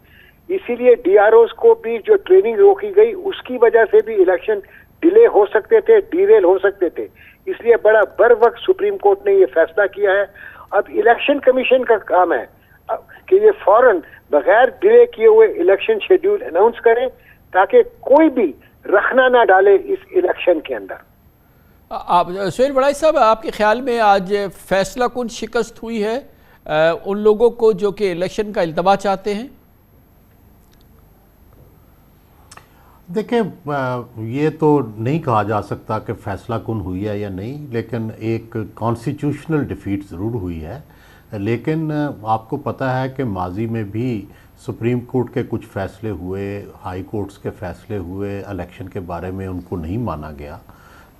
इसीलिए डीआरओज को भी जो ट्रेनिंग रोकी गई उसकी वजह से भी इलेक्शन डिले हो सकते थे, डीरेल हो सकते थे। इसलिए बड़ा बर वक्त सुप्रीम कोर्ट ने ये फैसला किया है। अब इलेक्शन कमीशन का काम है कि ये फौरन बगैर डिले किए हुए इलेक्शन शेड्यूल अनाउंस करें ताकि कोई भी रखना ना डाले इस इलेक्शन के अंदर। आप सुहेल बड़ाई साहब, आपके ख्याल में आज फैसला कुन शिकस्त हुई है उन लोगों को जो कि इलेक्शन का इल्तवा चाहते हैं? देखें, ये तो नहीं कहा जा सकता कि फ़ैसला कुन हुई है या नहीं, लेकिन एक कॉन्स्टिट्यूशनल डिफीट ज़रूर हुई है। लेकिन आपको पता है कि माजी में भी सुप्रीम कोर्ट के कुछ फ़ैसले हुए, हाई कोर्ट्स के फ़ैसले हुए, इलेक्शन के बारे में उनको नहीं माना गया।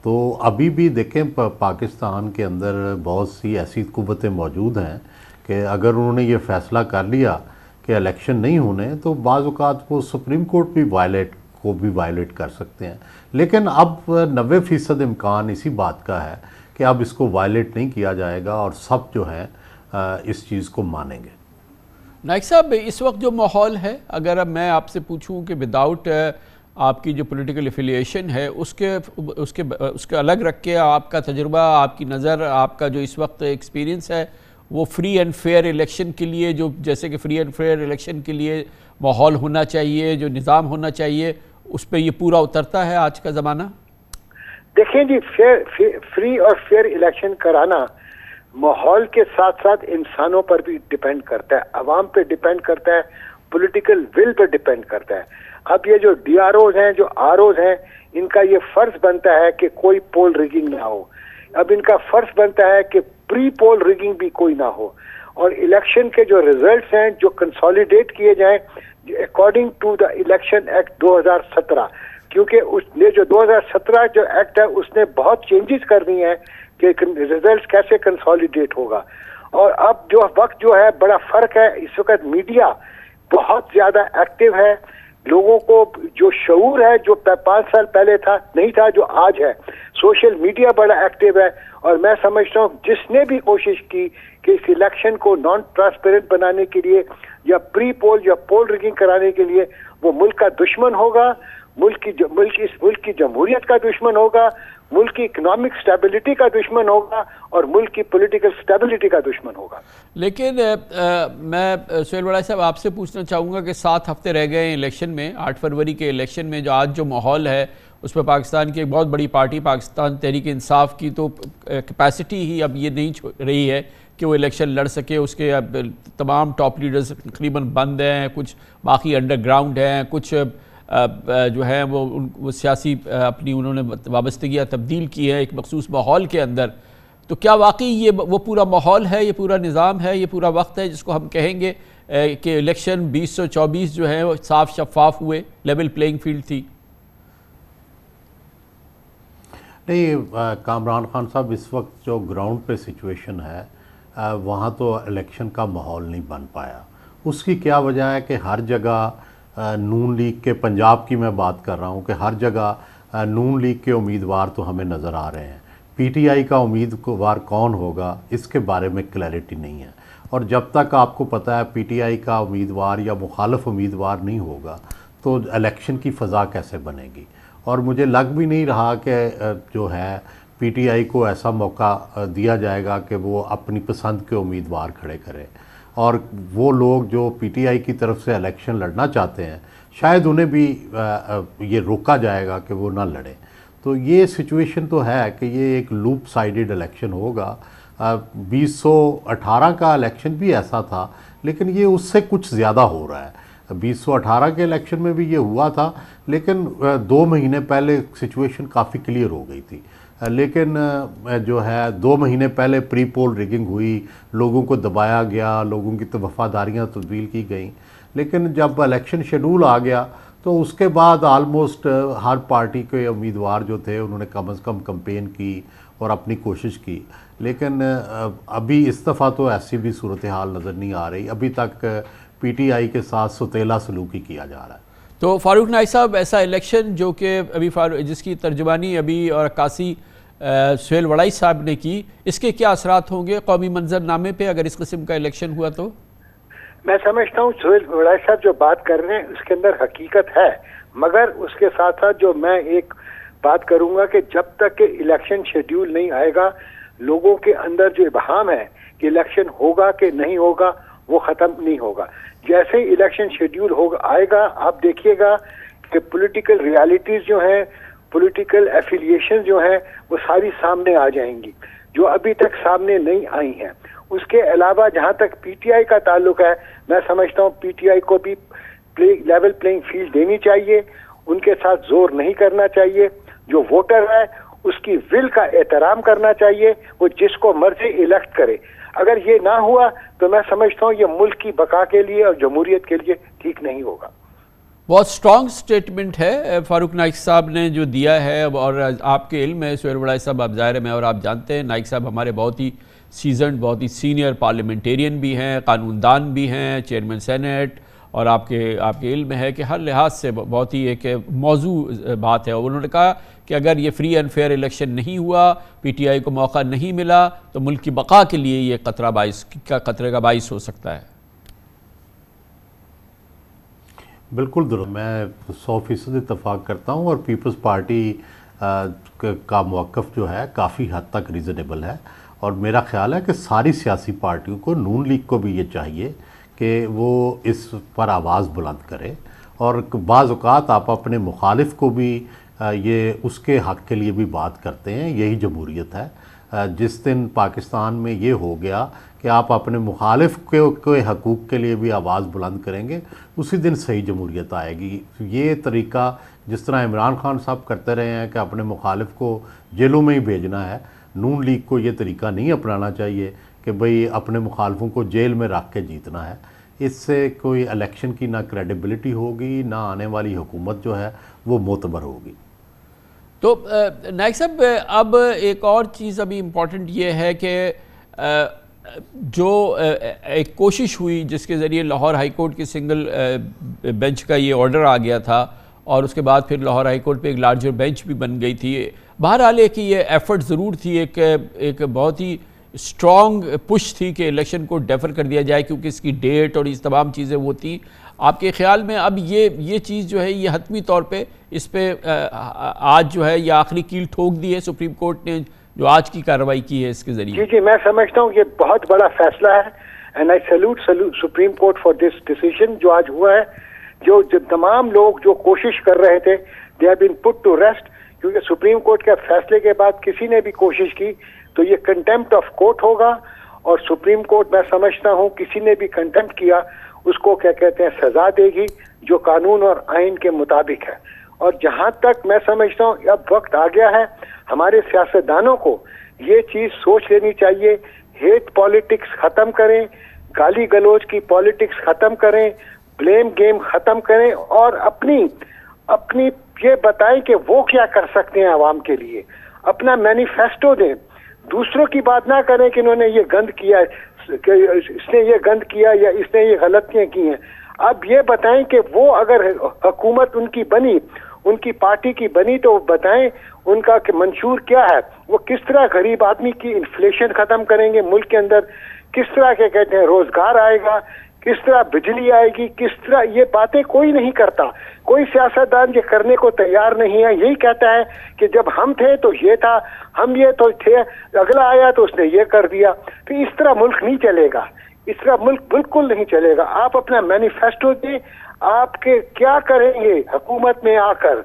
तो अभी भी देखें पाकिस्तान के अंदर बहुत सी ऐसी कुव्वतें मौजूद हैं कि अगर उन्होंने ये फ़ैसला कर लिया कि इलेक्शन नहीं होने, तो बाज़ औक़ात वो सुप्रीम कोर्ट भी वायलेट कर सकते हैं। लेकिन अब 90% इम्कान इसी बात का है कि अब इसको वायलेट नहीं किया जाएगा और सब जो है इस चीज़ को मानेंगे। नाइक साहब, इस वक्त जो माहौल है, अगर अब मैं आपसे पूछूं कि विदाउट आपकी जो पॉलिटिकल एफिलिएशन है उसके अलग रख के आपका तजुर्बा, आपकी नज़र, आपका जो इस वक्त एक्सपीरियंस है, वो फ्री एंड फेयर इलेक्शन के लिए, जो जैसे कि फ्री एंड फेयर इलेक्शन के लिए माहौल होना चाहिए, जो निज़ाम होना चाहिए, उस पर ये पूरा उतरता है आज का ज़माना? देखें जी, फ्री और फेयर इलेक्शन कराना माहौल के साथ साथ इंसानों पर भी डिपेंड करता है, अवाम पे डिपेंड करता है, पॉलिटिकल विल पे डिपेंड करता है। अब ये जो डीआरओज हैं, जो आरओज हैं, इनका ये फर्ज बनता है कि कोई पोल रिगिंग ना हो। अब इनका फर्ज बनता है कि प्री पोल रिगिंग भी कोई ना हो और इलेक्शन के जो रिजल्ट्स हैं जो कंसोलिडेट किए जाएं according to the Election Act 2017, क्योंकि उसने जो 2017 जो एक्ट है उसने बहुत चेंजेस कर दी हैं कि रिजल्ट्स कैसे कंसोलिडेट होगा। और अब जो वक्त जो है बड़ा फर्क है, इस वक्त मीडिया बहुत ज्यादा एक्टिव है, लोगों को जो शऊर है जो 5 साल पहले था नहीं था जो आज है, सोशल मीडिया बड़ा एक्टिव है। और मैं समझता हूँ जिसने भी कोशिश की कि इस इलेक्शन को नॉन ट्रांसपेरेंट बनाने के लिए या प्री पोल या पोल रिगिंग कराने के लिए, वो मुल्क का दुश्मन होगा, इस मुल्क की जमहूरियत का दुश्मन होगा, मुल्क की इकोनॉमिक स्टेबिलिटी का दुश्मन होगा और मुल्क की पॉलिटिकल स्टेबिलिटी का दुश्मन होगा। लेकिन मैं सुहेल बड़ाई साहब आपसे पूछना चाहूँगा कि 7 हफ्ते रह गए हैं इलेक्शन में, 8 फरवरी के इलेक्शन में, जो आज जो माहौल है उस पर पाकिस्तान की एक बहुत बड़ी पार्टी पाकिस्तान तहरीक इंसाफ की तो कैपेसिटी ही अब ये नहीं रही है कि वो इलेक्शन लड़ सके। उसके अब तमाम टॉप लीडर्स तकरीबन बंद हैं, कुछ बाकी अंडरग्राउंड हैं, कुछ जो है वो सियासी अपनी उन्होंने वाबस्तगियाँ तब्दील की है एक मखसूस माहौल के अंदर। तो क्या वाकई ये वो पूरा माहौल है, ये पूरा निज़ाम है, ये पूरा वक्त है जिसको हम कहेंगे कि इलेक्शन 2024 जो है वो साफ शफाफ हुए, लेवल प्लेइंग फील्ड थी? नहीं, कामरान खान साहब, इस वक्त जो ग्राउंड पे सिचुएशन है वहाँ तो इलेक्शन का माहौल नहीं बन पाया। उसकी क्या वजह है कि हर जगह नून लीग के, पंजाब की मैं बात कर रहा हूँ कि हर जगह नून लीग के उम्मीदवार तो हमें नज़र आ रहे हैं। पीटीआई का उम्मीदवार कौन होगा इसके बारे में क्लैरिटी नहीं है। और जब तक आपको पता है पीटीआई का उम्मीदवार या मुखालिफ उम्मीदवार नहीं होगा तो इलेक्शन की फ़ज़ा कैसे बनेगी। और मुझे लग भी नहीं रहा कि जो है पीटीआई को ऐसा मौका दिया जाएगा कि वो अपनी पसंद के उम्मीदवार खड़े करें। और वो लोग जो पीटीआई की तरफ से इलेक्शन लड़ना चाहते हैं शायद उन्हें भी ये रोका जाएगा कि वो ना लड़ें। तो ये सिचुएशन तो है कि ये एक लूप साइडेड इलेक्शन होगा। 2018 का इलेक्शन भी ऐसा था, लेकिन ये उससे कुछ ज़्यादा हो रहा है। 2018 के इलेक्शन में भी ये हुआ था, लेकिन 2 महीने पहले सिचुएशन काफ़ी क्लियर हो गई थी। लेकिन जो है 2 महीने पहले प्री पोल रिगिंग हुई, लोगों को दबाया गया, लोगों की तो वफादारियाँ तब्दील की गई। लेकिन जब इलेक्शन शेड्यूल आ गया तो उसके बाद आलमोस्ट हर पार्टी के उम्मीदवार जो थे उन्होंने कम से कम कैंपेन की और अपनी कोशिश की। लेकिन अभी इस दफ़ा तो ऐसी भी सूरत हाल नज़र नहीं आ रही। अभी तक पीटीआई के साथ सुतेला सलूकी किया जा रहा है। तो फारूक नाइक साहब, ऐसा इलेक्शन जो कि अभी जिसकी तर्जुमानी अभी और अक्कासी सुहेल वड़ाई साहब ने की, इसके क्या असरात होंगे कौमी मंजरनामे पे अगर इस किस्म का इलेक्शन हुआ तो? मैं समझता हूँ सुहेल वड़ाई साहब जो बात कर रहे हैं उसके अंदर हकीकत है, मगर उसके साथ साथ जो मैं एक बात करूंगा कि जब तक के इलेक्शन शेड्यूल नहीं आएगा, लोगों के अंदर जो इबहाम है कि इलेक्शन होगा कि नहीं होगा वो खत्म नहीं होगा। जैसे ही इलेक्शन शेड्यूल होगा आएगा, आप देखिएगा कि पॉलिटिकल रियलिटीज जो हैं, पॉलिटिकल एफिलिएशन जो हैं, वो सारी सामने आ जाएंगी जो अभी तक सामने नहीं आई हैं। उसके अलावा जहां तक पीटीआई का ताल्लुक है, मैं समझता हूं पीटीआई को भी लेवल प्लेइंग फील्ड देनी चाहिए, उनके साथ जोर नहीं करना चाहिए। जो वोटर है उसकी विल का एहतराम करना चाहिए, वो जिसको मर्जी इलेक्ट करे। अगर ये ना हुआ तो मैं समझता हूँ ये मुल्क की बका के लिए और जमहूरियत के लिए ठीक नहीं होगा। बहुत स्ट्रॉन्ग स्टेटमेंट है फारूक नाइक साहब ने जो दिया है। और आपके इल्म है सुहेल वड़ाई साहब, आप ज़ाहिर में और आप जानते हैं नाइक साहब हमारे बहुत ही सीजन्ड, बहुत ही सीनियर पार्लियामेंटेरियन भी हैं, कानूनदान भी हैं, चेयरमैन सेनेट, और आपके इल्म है कि हर लिहाज से बहुत ही एक मौजू बात है। और उन्होंने कहा कि अगर ये फ्री एंड फेयर इलेक्शन नहीं हुआ, पीटीआई को मौका नहीं मिला, तो मुल्क की बका के लिए ये खतरे का बाइस हो सकता है। बिल्कुल दुरुस्त, मैं 100% इत्तफाक करता हूँ। और पीपल्स पार्टी का मौक़िफ़ जो है काफ़ी हद तक रीज़नेबल है। और मेरा ख़्याल है कि सारी सियासी पार्टियों को, नून लीग को भी ये चाहिए कि वो इस पर आवाज़ बुलंद करे। और बाज़ औक़ात आप अपने मुखालिफ को भी ये उसके हक़ के लिए भी बात करते हैं, यही जमहूरियत है। जिस दिन पाकिस्तान में ये हो गया कि आप अपने मुखालिफ के हकूक़ के लिए भी आवाज़ बुलंद करेंगे, उसी दिन सही जमहूरियत आएगी। ये तरीक़ा जिस तरह इमरान खान साहब करते रहे हैं कि अपने मुखालिफ को जेलों में ही भेजना है, नून लीग को ये तरीक़ा नहीं अपनाना चाहिए कि भाई अपने मुखालफों को जेल में रख के जीतना है। इससे कोई इलेक्शन की ना क्रेडिबिलिटी होगी, ना आने वाली हुकूमत जो है वो मोतबर होगी। तो नाइक साहब, अब एक और चीज़ अभी इम्पॉर्टेंट ये है कि जो एक कोशिश हुई जिसके ज़रिए लाहौर हाई कोर्ट के सिंगल बेंच का ये ऑर्डर आ गया था, और उसके बाद फिर लाहौर हाई कोर्ट पे एक लार्जर बेंच भी बन गई थी। बहरहाल कि ये एफर्ट ज़रूर थी, एक बहुत ही स्ट्रॉन्ग पुश थी कि इलेक्शन को डेफर कर दिया जाए, क्योंकि इसकी डेट और इस तमाम चीज़ें वो थी। आपके ख्याल में अब ये चीज़ जो है ये हतमी तौर पे इस पर आज जो है ये आखिरी कील ठोक दी है सुप्रीम कोर्ट ने, जो आज की कार्रवाई की है इसके ज़रिए? जी, मैं समझता हूँ ये बहुत बड़ा फैसला है, and I salute supreme court for this decision जो आज हुआ है। जो तमाम लोग जो कोशिश कर रहे थे, they have been put to rest, क्योंकि सुप्रीम कोर्ट के फैसले के बाद किसी ने भी कोशिश की तो ये कंटेम्प्ट ऑफ कोर्ट होगा। और सुप्रीम कोर्ट, मैं समझता हूँ किसी ने भी कंटेम्प्ट किया उसको क्या कहते हैं सजा देगी, जो कानून और आइन के मुताबिक है। और जहां तक मैं समझता हूँ अब वक्त आ गया है हमारे सियासतदानों को ये चीज सोच लेनी चाहिए, हेट पॉलिटिक्स खत्म करें, गाली गलौज की पॉलिटिक्स खत्म करें, ब्लेम गेम खत्म करें, और अपनी ये बताएं कि वो क्या कर सकते हैं आवाम के लिए, अपना मैनिफेस्टो दें। दूसरों की बात ना करें कि इन्होंने ये गंद किया, इसने ये गंद किया या इसने ये गलतियां की हैं। अब ये बताएं कि वो अगर हुकूमत उनकी बनी, उनकी पार्टी की बनी, तो बताएं उनका मंशूर क्या है, वो किस तरह गरीब आदमी की इन्फ्लेशन खत्म करेंगे, मुल्क के अंदर किस तरह के कहते हैं रोजगार आएगा, किस तरह बिजली आएगी, किस तरह, ये बातें कोई नहीं करता। कोई सियासतदान ये करने को तैयार नहीं है। यही कहता है कि जब हम थे तो ये था, हम ये तो थे, अगला आया तो उसने ये कर दिया। तो इस तरह मुल्क नहीं चलेगा, इस तरह मुल्क बिल्कुल नहीं चलेगा। आप अपना मैनिफेस्टो दें, आपके क्या करेंगे हुकूमत में आकर,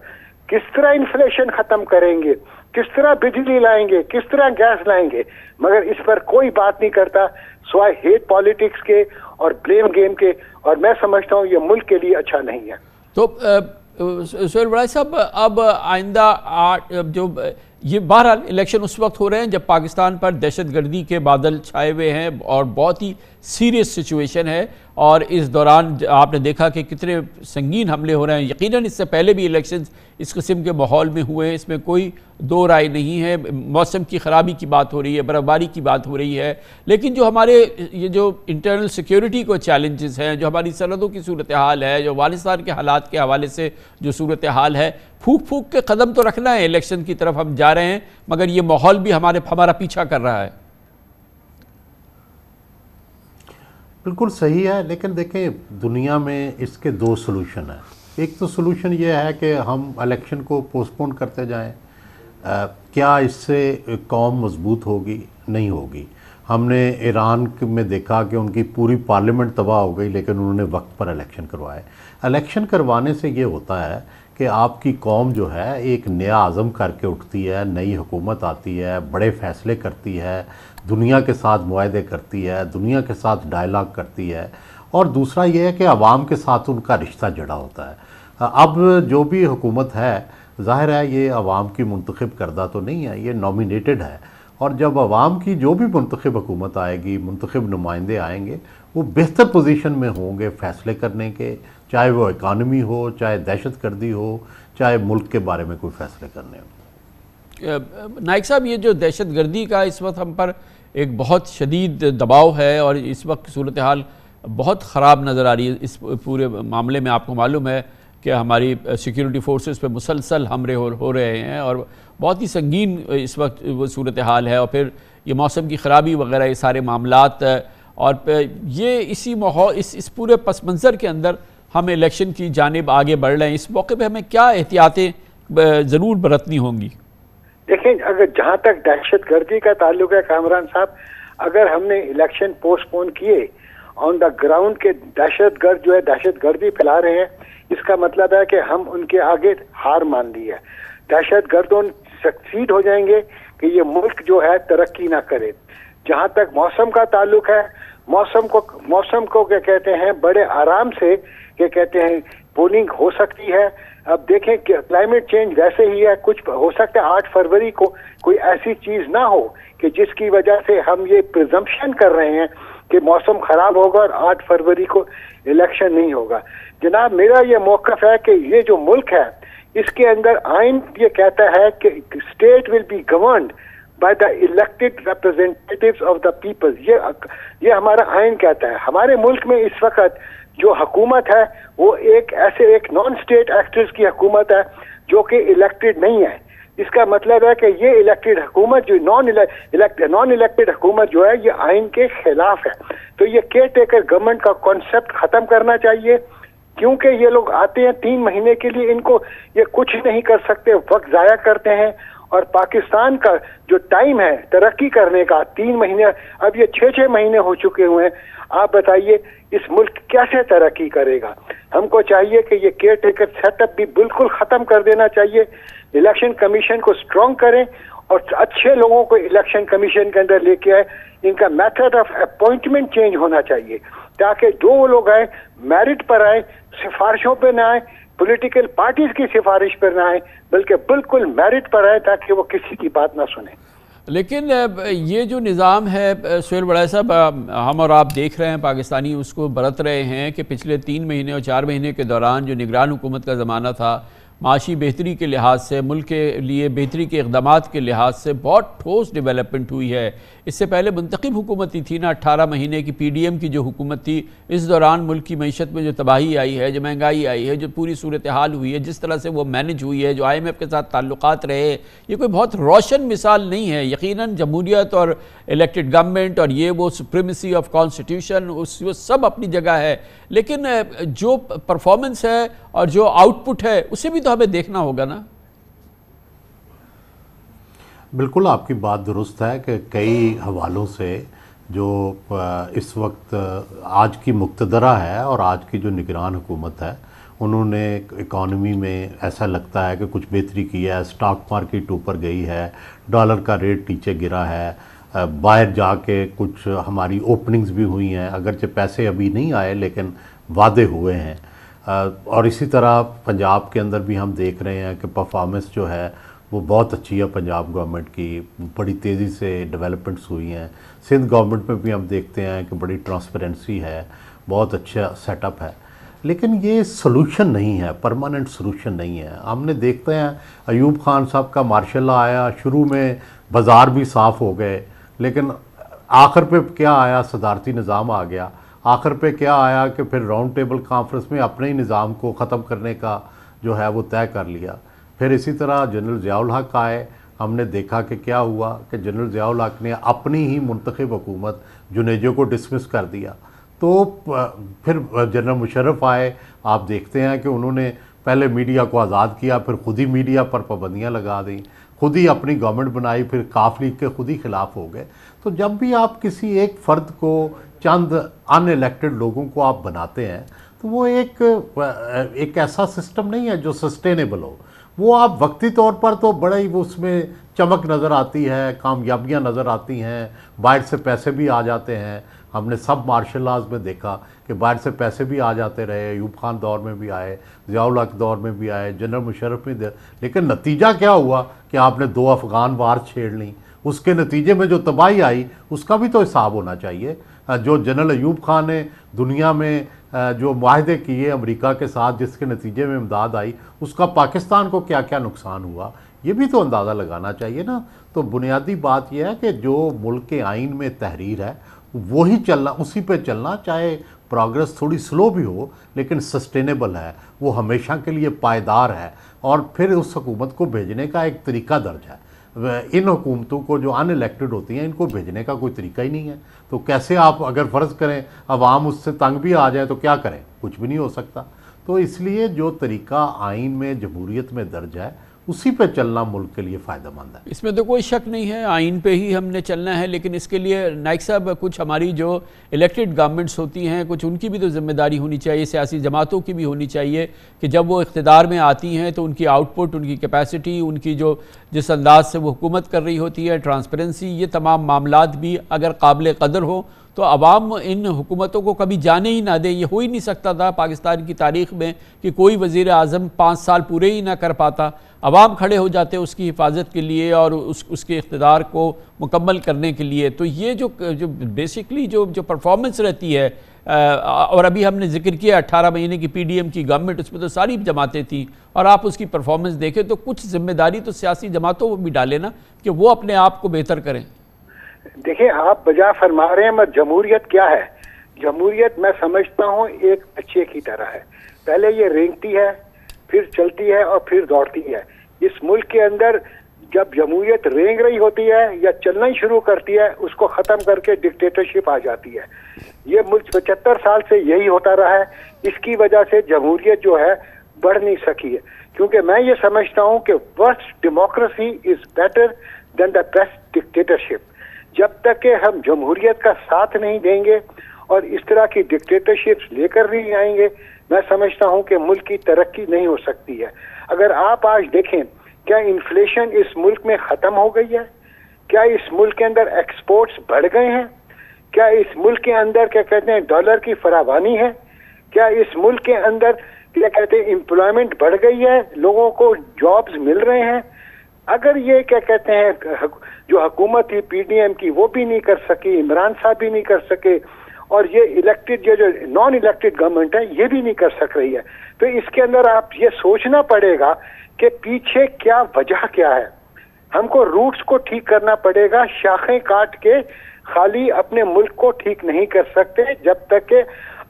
किस तरह इन्फ्लेशन खत्म करेंगे, किस तरह बिजली लाएंगे, किस तरह गैस लाएंगे, मगर इस पर कोई बात नहीं करता स्वाय हेट पॉलिटिक्स के और ब्लेम गेम के। और मैं समझता हूँ ये मुल्क के लिए अच्छा नहीं है। तो सोहेल बड़ाई साहब, अब आइंदा जो ये बहरहाल इलेक्शन उस वक्त हो रहे हैं जब पाकिस्तान पर दहशतगर्दी के बादल छाए हुए हैं और बहुत ही सीरियस सिचुएशन है, और इस दौरान आपने देखा कि कितने संगीन हमले हो रहे हैं। यकीनन इससे पहले भी इलेक्शंस इस किस्म के माहौल में हुए हैं, इसमें कोई दो राय नहीं है। मौसम की ख़राबी की बात हो रही है, बर्फ़बारी की बात हो रही है, लेकिन जो हमारे ये जो इंटरनल सिक्योरिटी को चैलेंजेस हैं, जो हमारी सरहदों की सूरत हाल है, जो अफगानिस्तान के हालात के हवाले से जो सूरत हाल है, फूक फूक के कदम तो रखना है, इलेक्शन की तरफ हम जा रहे हैं, मगर ये माहौल भी हमारा पीछा कर रहा है। बिल्कुल सही है, लेकिन देखें दुनिया में इसके दो सलूशन हैं। एक तो सलूशन ये है कि हम इलेक्शन को पोस्टपोन करते जाएं। क्या इससे कौम मजबूत होगी? नहीं होगी। हमने ईरान में देखा कि उनकी पूरी पार्लियामेंट तबाह हो गई, लेकिन उन्होंने वक्त पर इलेक्शन करवाए। इलेक्शन करवाने से ये होता है कि आपकी कौम जो है एक नया आज़म करके उठती है, नई हुकूमत आती है, बड़े फ़ैसले करती है, दुनिया के साथ मुआहदे करती है, दुनिया के साथ डायलॉग करती है, और दूसरा ये है कि आवाम के साथ उनका रिश्ता जड़ा होता है। अब जो भी हुकूमत है, ज़ाहिर है ये आवाम की मुंतखब करदा तो नहीं है, ये नॉमिनेटेड है, और जब आवाम की जो भी मुंतखब हुकूमत आएगी, मुंतखब नुमाइंदे आएंगे, वो बेहतर पोजीशन में होंगे फ़ैसले करने के, चाहे वो इकानमी हो, चाहे दहशतगर्दी हो, चाहे मुल्क के बारे में कोई फ़ैसले करने हो। नाइक साहब, ये जो दहशतगर्दी का इस वक्त हम पर एक बहुत शदीद दबाव है और इस वक्त सूरत हाल बहुत ख़राब नज़र आ रही है। इस पूरे मामले में आपको मालूम है कि हमारी सिक्योरिटी फोर्सेस पे मुसलसल हमले हो रहे हैं और बहुत ही संगीन इस वक्त वो सूरत हाल है, और फिर ये मौसम की ख़राबी वगैरह ये सारे मामलात, और ये इसी माहौल इस पूरे पस मंज़र के अंदर हम इलेक्शन की जानिब आगे बढ़ रहे हैं। इस मौके पे हमें क्या एहतियातें ज़रूर बरतनी होंगी? देखें, अगर जहाँ तक दहशतगर्दी का ताल्लुक है कामरान साहब, अगर हमने इलेक्शन पोस्टपोन किए, ऑन द ग्राउंड के दहशतगर्द जो है दहशतगर्दी फैला रहे हैं, इसका मतलब है कि हम उनके आगे हार मान ली है। दहशतगर्दों सक्सीड हो जाएंगे कि ये मुल्क जो है तरक्की ना करे। जहाँ तक मौसम का ताल्लुक है, मौसम को क्या कहते हैं, बड़े आराम से क्या कहते हैं पोलिंग हो सकती है। अब देखें कि क्लाइमेट चेंज वैसे ही है, कुछ हो सकता है 8 फरवरी को कोई ऐसी चीज ना हो कि जिसकी वजह से हम ये प्रिजम्पशन कर रहे हैं कि मौसम खराब होगा और 8 फरवरी को इलेक्शन नहीं होगा। जनाब, मेरा ये मौक़िफ़ है कि ये जो मुल्क है इसके अंदर आइन ये कहता है कि state will be governed by the elected representatives of the people. ये हमारा आइन कहता है। हमारे मुल्क में इस वक्त जो हुकूमत है वो एक नॉन स्टेट एक्टर्स की हुकूमत है जो कि इलेक्टेड नहीं है। इसका मतलब है कि ये इलेक्टेड हुकूमत जो नॉन इलेक्टेड हुकूमत जो है ये आइन के खिलाफ है। तो ये केयर टेकर गवर्नमेंट का कॉन्सेप्ट खत्म करना चाहिए, क्योंकि ये लोग आते हैं 3 महीने के लिए, इनको ये कुछ नहीं कर सकते, वक्त ज़ाया करते हैं। और पाकिस्तान का जो टाइम है तरक्की करने का 3 महीने, अब ये 6-6 महीने हो चुके हुए हैं। आप बताइए इस मुल्क कैसे तरक्की करेगा? हमको चाहिए कि ये केयर टेकर सेटअप भी बिल्कुल ख़त्म कर देना चाहिए। इलेक्शन कमीशन को स्ट्रॉन्ग करें और अच्छे लोगों को इलेक्शन कमीशन के अंदर लेके आए। इनका मेथड ऑफ अपॉइंटमेंट चेंज होना चाहिए ताकि जो लोग आए मेरिट पर आए, सिफारिशों पर ना आए, पॉलिटिकल पार्टीज की सिफारिश पर ना आए, बल्कि बिल्कुल मेरिट पर आए ताकि वो किसी की बात ना सुने। लेकिन ये जो निज़ाम है सोहेल बड़ाई साहब, हम और आप देख रहे हैं, पाकिस्तानी उसको बरत रहे हैं कि पिछले 3 महीने और 4 महीने के दौरान जो निगरान हुकूमत का ज़माना था, माशी बेहतरी के लिहाज से, मुल्क के लिए बेहतरी के इक़दामात के लिहाज से बहुत ठोस डेवलपमेंट हुई है। इससे पहले मुंतखब हुकूमत थी ना, 18 महीने की पीडीएम की जो हुकूमत थी, इस दौरान मुल्क की मईशत में जो तबाही आई है, जो महंगाई आई है, जो पूरी सूरत हाल हुई है, जिस तरह से वो मैनेज हुई है, जो IMF के साथ ताल्लुकात रहे, ये कोई बहुत रोशन मिसाल नहीं है। यकीनन जमहूरियत और इलेक्टेड गवर्नमेंट और ये वो सुप्रीमेसी ऑफ कॉन्स्टिट्यूशन वो सब अपनी जगह है, लेकिन जो परफॉर्मेंस है और जो आउटपुट है उसे भी तो हमें देखना होगा ना। बिल्कुल आपकी बात दुरुस्त है कि कई हवालों से जो इस वक्त आज की मुक्तदरा है और आज की जो निगरान हुकूमत है, उन्होंने इकॉनमी में ऐसा लगता है कि कुछ बेहतरी की है। स्टॉक मार्केट ऊपर गई है, डॉलर का रेट नीचे गिरा है, बाहर जाके कुछ हमारी ओपनिंग्स भी हुई हैं, अगरचे पैसे अभी नहीं आए लेकिन वादे हुए हैं। और इसी तरह पंजाब के अंदर भी हम देख रहे हैं कि परफॉर्मेंस जो है वो बहुत अच्छी है पंजाब गवर्नमेंट की, बड़ी तेज़ी से डेवलपमेंट्स हुई हैं। सिंध गवर्नमेंट में भी हम देखते हैं कि बड़ी ट्रांसपेरेंसी है, बहुत अच्छा सेटअप है, लेकिन ये सॉल्यूशन नहीं है, परमानेंट सॉल्यूशन नहीं है। हमने देखते हैं अयूब खान साहब का मार्शल लॉ आया, शुरू में बाज़ार भी साफ़ हो गए, लेकिन आखिर पे क्या आया, सदारती निज़ाम आ गया। आखिर पे क्या आया कि फिर राउंड टेबल कॉन्फ्रेंस में अपने ही निज़ाम को ख़त्म करने का जो है वो तय कर लिया। फिर इसी तरह जनरल ज़ियाउल हक आए, हमने देखा कि क्या हुआ कि जनरल ज़ियाउल हक ने अपनी ही मुंतखब हुकूमत जुनेजो को डिसमिस कर दिया। तो फिर जनरल मुशर्रफ आए, आप देखते हैं कि उन्होंने पहले मीडिया को आज़ाद किया, फिर खुद ही मीडिया पर पाबंदियाँ लगा दी, खुद ही अपनी गवर्नमेंट बनाई, फिर काफ लीग के खुद ही खिलाफ हो गए। तो जब भी आप किसी एक फ़र्द को, चंद अनइलेक्टेड लोगों को आप बनाते हैं, तो वो एक ऐसा सिस्टम नहीं है जो सस्टेनेबल हो। वो आप वक्ती तौर पर तो बड़ा ही उसमें चमक नज़र आती है, कामयाबियाँ नज़र आती हैं, बाहर से पैसे भी आ जाते हैं। हमने सब मार्शल लॉज में देखा कि बाहर से पैसे भी आ जाते रहे, अयूब खान दौर में भी आए, ज़ियाउल हक दौर में भी आए, जनरल मुशर्रफ में लेकिन नतीजा क्या हुआ कि आपने 2 अफ़गान वार छेड़ ली। उसके नतीजे में जो तबाही आई उसका भी तो हिसाब होना चाहिए। जो जनरल अयूब खान ने दुनिया में जो माहदे किए अमेरिका के साथ, जिसके नतीजे में इमदाद आई, उसका पाकिस्तान को क्या क्या नुकसान हुआ, ये भी तो अंदाज़ा लगाना चाहिए ना। तो बुनियादी बात यह है कि जो मुल्क के आइन में तहरीर है वही चलना, उसी पे चलना, चाहे प्रोग्रेस थोड़ी स्लो भी हो लेकिन सस्टेनेबल है, वो हमेशा के लिए पायदार है। और फिर उस हुकूमत को भेजने का एक तरीका दर्ज है। इन हुकूमतों को जो अनइलेक्टेड होती हैं, इनको भेजने का कोई तरीका ही नहीं है। तो कैसे आप अगर फ़र्ज़ करें अवाम उससे तंग भी आ जाए तो क्या करें, कुछ भी नहीं हो सकता। तो इसलिए जो तरीका आइन में जमहूरियत में दर्ज है उसी पे चलना मुल्क के लिए फ़ायदेमंद है। इसमें तो कोई शक नहीं है, आइन पे ही हमने चलना है। लेकिन इसके लिए नाइक साहब, कुछ हमारी जो इलेक्टेड गवर्नमेंट्स होती हैं, कुछ उनकी भी तो जिम्मेदारी होनी चाहिए, सियासी जमातों की भी होनी चाहिए कि जब वो इख्तिदार में आती हैं तो उनकी आउटपुट, उनकी कैपेसिटी, उनकी जो जिस अंदाज से वो हुकूमत कर रही होती है, ट्रांसपेरेंसी, ये तमाम मामलात भी अगर काबिल कदर हो तो अवाम इन हुकूमतों को कभी जाने ही ना दे। ये हो ही नहीं सकता था पाकिस्तान की तारीख़ में कि कोई वज़ीर आज़म 5 साल पूरे ही ना कर पाता। अवाम खड़े हो जाते उसकी हिफाजत के लिए और उसके इख्तिदार को मुकम्मल करने के लिए। तो ये जो बेसिकली जो परफॉर्मेंस रहती है, और अभी हमने जिक्र किया 18 महीने की पीडीएम की गवर्नमेंट, उसमें तो सारी जमातें थी, और आप उसकी परफॉर्मेंस देखें तो कुछ जिम्मेदारी तो सियासी जमातों को भी डाले ना कि वो अपने आप को बेहतर करें। देखिए, आप बजा फरमा रहे हैं, मगर जमहूरियत क्या है? जमहूरियत मैं समझता हूँ एक बच्चे की तरह है। पहले ये रेंगती है, फिर चलती है और फिर दौड़ती है। इस मुल्क के अंदर जब जमहूरियत रेंग रही होती है या चलना ही शुरू करती है, उसको ख़त्म करके डिक्टेटरशिप आ जाती है। ये मुल्क 75 साल से यही होता रहा है। इसकी वजह से जमहूरियत जो है बढ़ नहीं सकी है, क्योंकि मैं ये समझता हूँ कि worst democracy is better than the best dictatorship. जब तक कि हम जमहूरियत का साथ नहीं देंगे और इस तरह की डिक्टेटरशिप्स लेकर नहीं आएंगे, मैं समझता हूं कि मुल्क की तरक्की नहीं हो सकती है। अगर आप आज देखें, क्या इन्फ्लेशन इस मुल्क में ख़त्म हो गई है? क्या इस मुल्क के अंदर एक्सपोर्ट्स बढ़ गए हैं? क्या इस मुल्क के अंदर क्या कहते हैं डॉलर की फरावानी है? क्या इस मुल्क के अंदर क्या कहते हैं एम्प्लॉयमेंट बढ़ गई है, लोगों को जॉब्स मिल रहे हैं? अगर ये क्या कहते हैं जो हुकूमत थी पीडीएम की वो भी नहीं कर सकी, इमरान साहब भी नहीं कर सके, और ये इलेक्टेड जो नॉन इलेक्टेड गवर्नमेंट है ये भी नहीं कर सक रही है, तो इसके अंदर आप ये सोचना पड़ेगा कि पीछे क्या वजह क्या है। हमको रूट्स को ठीक करना पड़ेगा, शाखें काट के खाली अपने मुल्क को ठीक नहीं कर सकते जब तक के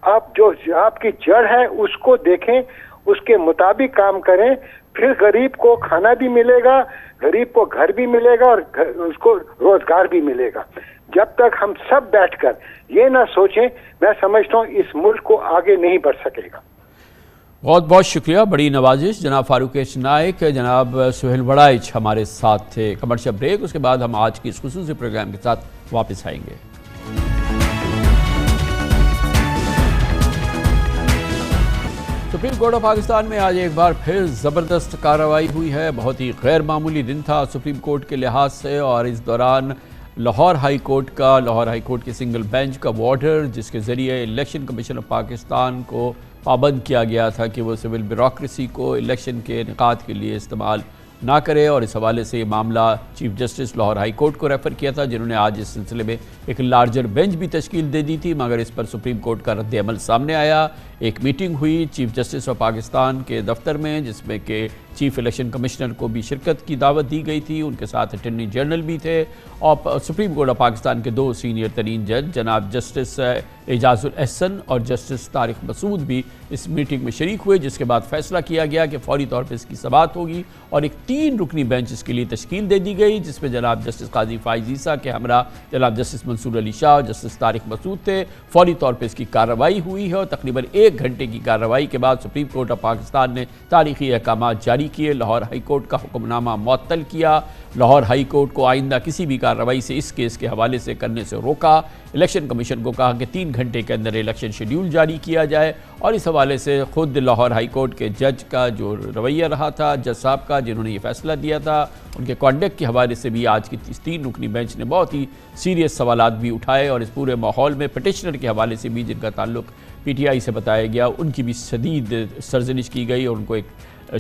आप जो आपकी जड़ है उसको देखें, उसके मुताबिक काम करें, फिर गरीब को खाना भी मिलेगा, गरीब को घर भी मिलेगा और उसको रोजगार भी मिलेगा। जब तक हम सब बैठकर ये ना सोचें, मैं समझता हूँ इस मुल्क को आगे नहीं बढ़ सकेगा। बहुत बहुत शुक्रिया, बड़ी नवाजिश। जनाब फारूक एच नाइक, जनाब सुहेल बड़ाइच हमारे साथ थे। कमर्शियल ब्रेक, उसके बाद हम आज की इस खुसूसी प्रोग्राम के साथ वापस आएंगे। सुप्रीम कोर्ट ऑफ पाकिस्तान में आज एक बार फिर ज़बरदस्त कार्रवाई हुई है। बहुत ही गैर मामूली दिन था सुप्रीम कोर्ट के लिहाज से, और इस दौरान लाहौर हाई कोर्ट के सिंगल बेंच का ऑर्डर, जिसके ज़रिए इलेक्शन कमीशन ऑफ पाकिस्तान को पाबंद किया गया था कि वो सिविल ब्यूरोक्रेसी को इलेक्शन के इनेकाद के लिए इस्तेमाल ना करे, और इस हवाले से ये मामला chief justice Lahore high court को रेफ़र किया था, जिन्होंने आज इस सिलसिले में एक लार्जर बेंच भी तश्कील दे दी थी, मगर इस पर सुप्रीम कोर्ट का रद्द अमल सामने आया। एक मीटिंग हुई चीफ जस्टिस ऑफ पाकिस्तान के दफ्तर में, जिसमें कि चीफ इलेक्शन कमिश्नर को भी शिरकत की दावत दी गई थी, उनके साथ अटॉर्नी जनरल भी थे, और सुप्रीम कोर्ट ऑफ पाकिस्तान के 2 सीनियर तरीन जज जनाब जस्टिस एजाजुल एहसन और जस्टिस तारिक मसूद भी इस मीटिंग में शरीक हुए, जिसके बाद फैसला किया गया कि फौरी तौर पर इसकी समाअत होगी, और एक 3 रुकनी बेंच इसके लिए तश्कील दे दी गई, जिसमें जनाब जस्टिस काजी फाइज ईसा के हमरा जनाब जस्टिस मंसूर अली शाह और जस्टिस तारिक मसूद थे। फौरी तौर पर इसकी कार्रवाई हुई है, और तकरीबन 1 घंटे की कार्रवाई के बाद सुप्रीम कोर्ट ऑफ पाकिस्तान ने तारीखी अहकामात जारी किए, लाहौर हाई कोर्ट का हुक्मनामा मुअत्तल किया, लाहौर हाई कोर्ट को आइंदा किसी भी कार्रवाई से इस केस के हवाले से करने से रोका, इलेक्शन कमीशन को कहा कि 3 घंटे के अंदर इलेक्शन शेड्यूल जारी किया जाए, और इस हवाले से खुद लाहौर हाई कोर्ट के जज का जो रवैया रहा था, जज साहब का जिन्होंने ये फैसला दिया था, उनके कॉन्डक्ट के हवाले से भी आज की 3 रुकनी बेंच ने बहुत ही सीरियस सवालात भी उठाए, और इस पूरे माहौल में पटिशनर के हवाले से भी जिनका ताल्लुक PTI से बताया गया, उनकी भी शदीद सरजनिश की गई, और उनको एक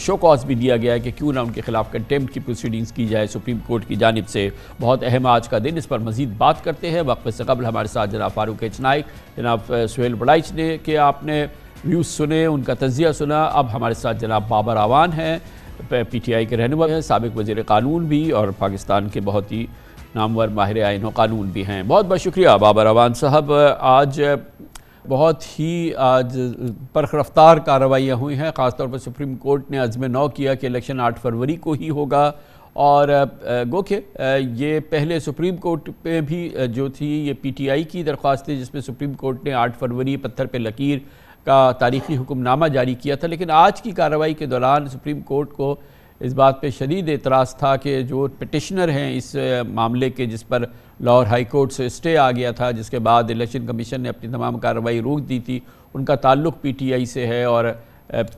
शो कॉज भी दिया गया है कि क्यों ना उनके खिलाफ कंटेम्प्ट की प्रोसीडिंग्स की जाए सुप्रीम कोर्ट की जानिब से। बहुत अहम आज का दिन, इस पर मजीद बात करते हैं। वक्फे से कबल हमारे साथ जनाब फारूक एच नाइक, जनाब सुहेल बड़ाइच ने कि आपने व्यूज़ सुने, उनका तजिया सुना। अब हमारे साथ जनाब बाबर आवान हैं, PTI के रहनुमा हैं, साबिक वज़ीर कानून भी, और पाकिस्तान के बहुत ही नामवर माहिर आईन कानून भी हैं। बहुत बहुत शुक्रिया बाबर आवान साहब। आज बहुत ही आज परख रफ्तार कार्रवाइयाँ हुई हैं, ख़ासतौर पर सुप्रीम कोर्ट ने अज़्म नौ किया कि इलेक्शन 8 फरवरी को ही होगा, और गो के ये पहले सुप्रीम कोर्ट पे भी जो थी ये PTI की दरख्वास्त थी, जिसमें सुप्रीम कोर्ट ने 8 फरवरी पत्थर पे लकीर का तारीखी हुक्मनामा जारी किया था। लेकिन आज की कार्रवाई के दौरान सुप्रीम कोर्ट को इस बात पे शदीद एतराज़ था कि जो पिटिशनर हैं इस मामले के, जिस पर लाहौर हाई कोर्ट से स्टे आ गया था, जिसके बाद इलेक्शन कमीशन ने अपनी तमाम कार्रवाई रोक दी थी, उनका ताल्लुक PTI से है, और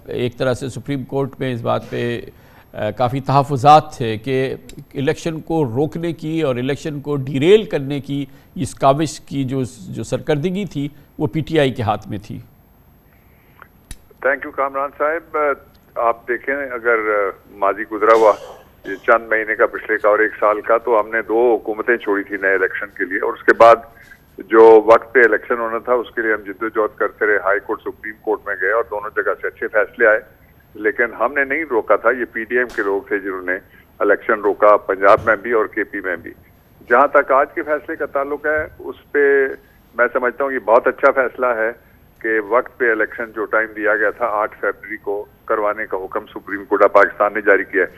एक तरह से सुप्रीम कोर्ट में इस बात पे काफ़ी तहफ़्फ़ुज़ात थे कि इलेक्शन को रोकने की और इलेक्शन को डिरेल करने की इस काविश की जो सरकर्दगी थी वो PTI के हाथ में थी। थैंक यू कामरान साहब। आप देखें, अगर माजी गुजरा हुआ ये चंद महीने का, पिछले का और 1 साल का, तो हमने 2 हुकूमतें छोड़ी थी नए इलेक्शन के लिए, और उसके बाद जो वक्त पे इलेक्शन होना था उसके लिए हम जिद्दोजहद करते रहे। हाई कोर्ट सुप्रीम कोर्ट में गए और दोनों जगह से अच्छे फैसले आए, लेकिन हमने नहीं रोका था। ये PDM के लोग थे जिन्होंने इलेक्शन रोका, पंजाब में भी और KP में भी। जहाँ तक आज के फैसले का ताल्लुक है, उस पर मैं समझता हूँ ये बहुत अच्छा फैसला है कि वक्त पे इलेक्शन जो टाइम दिया गया था 8 फरवरी को करवाने का हुक्म सुप्रीम कोर्ट ऑफ पाकिस्तान ने जारी किया है।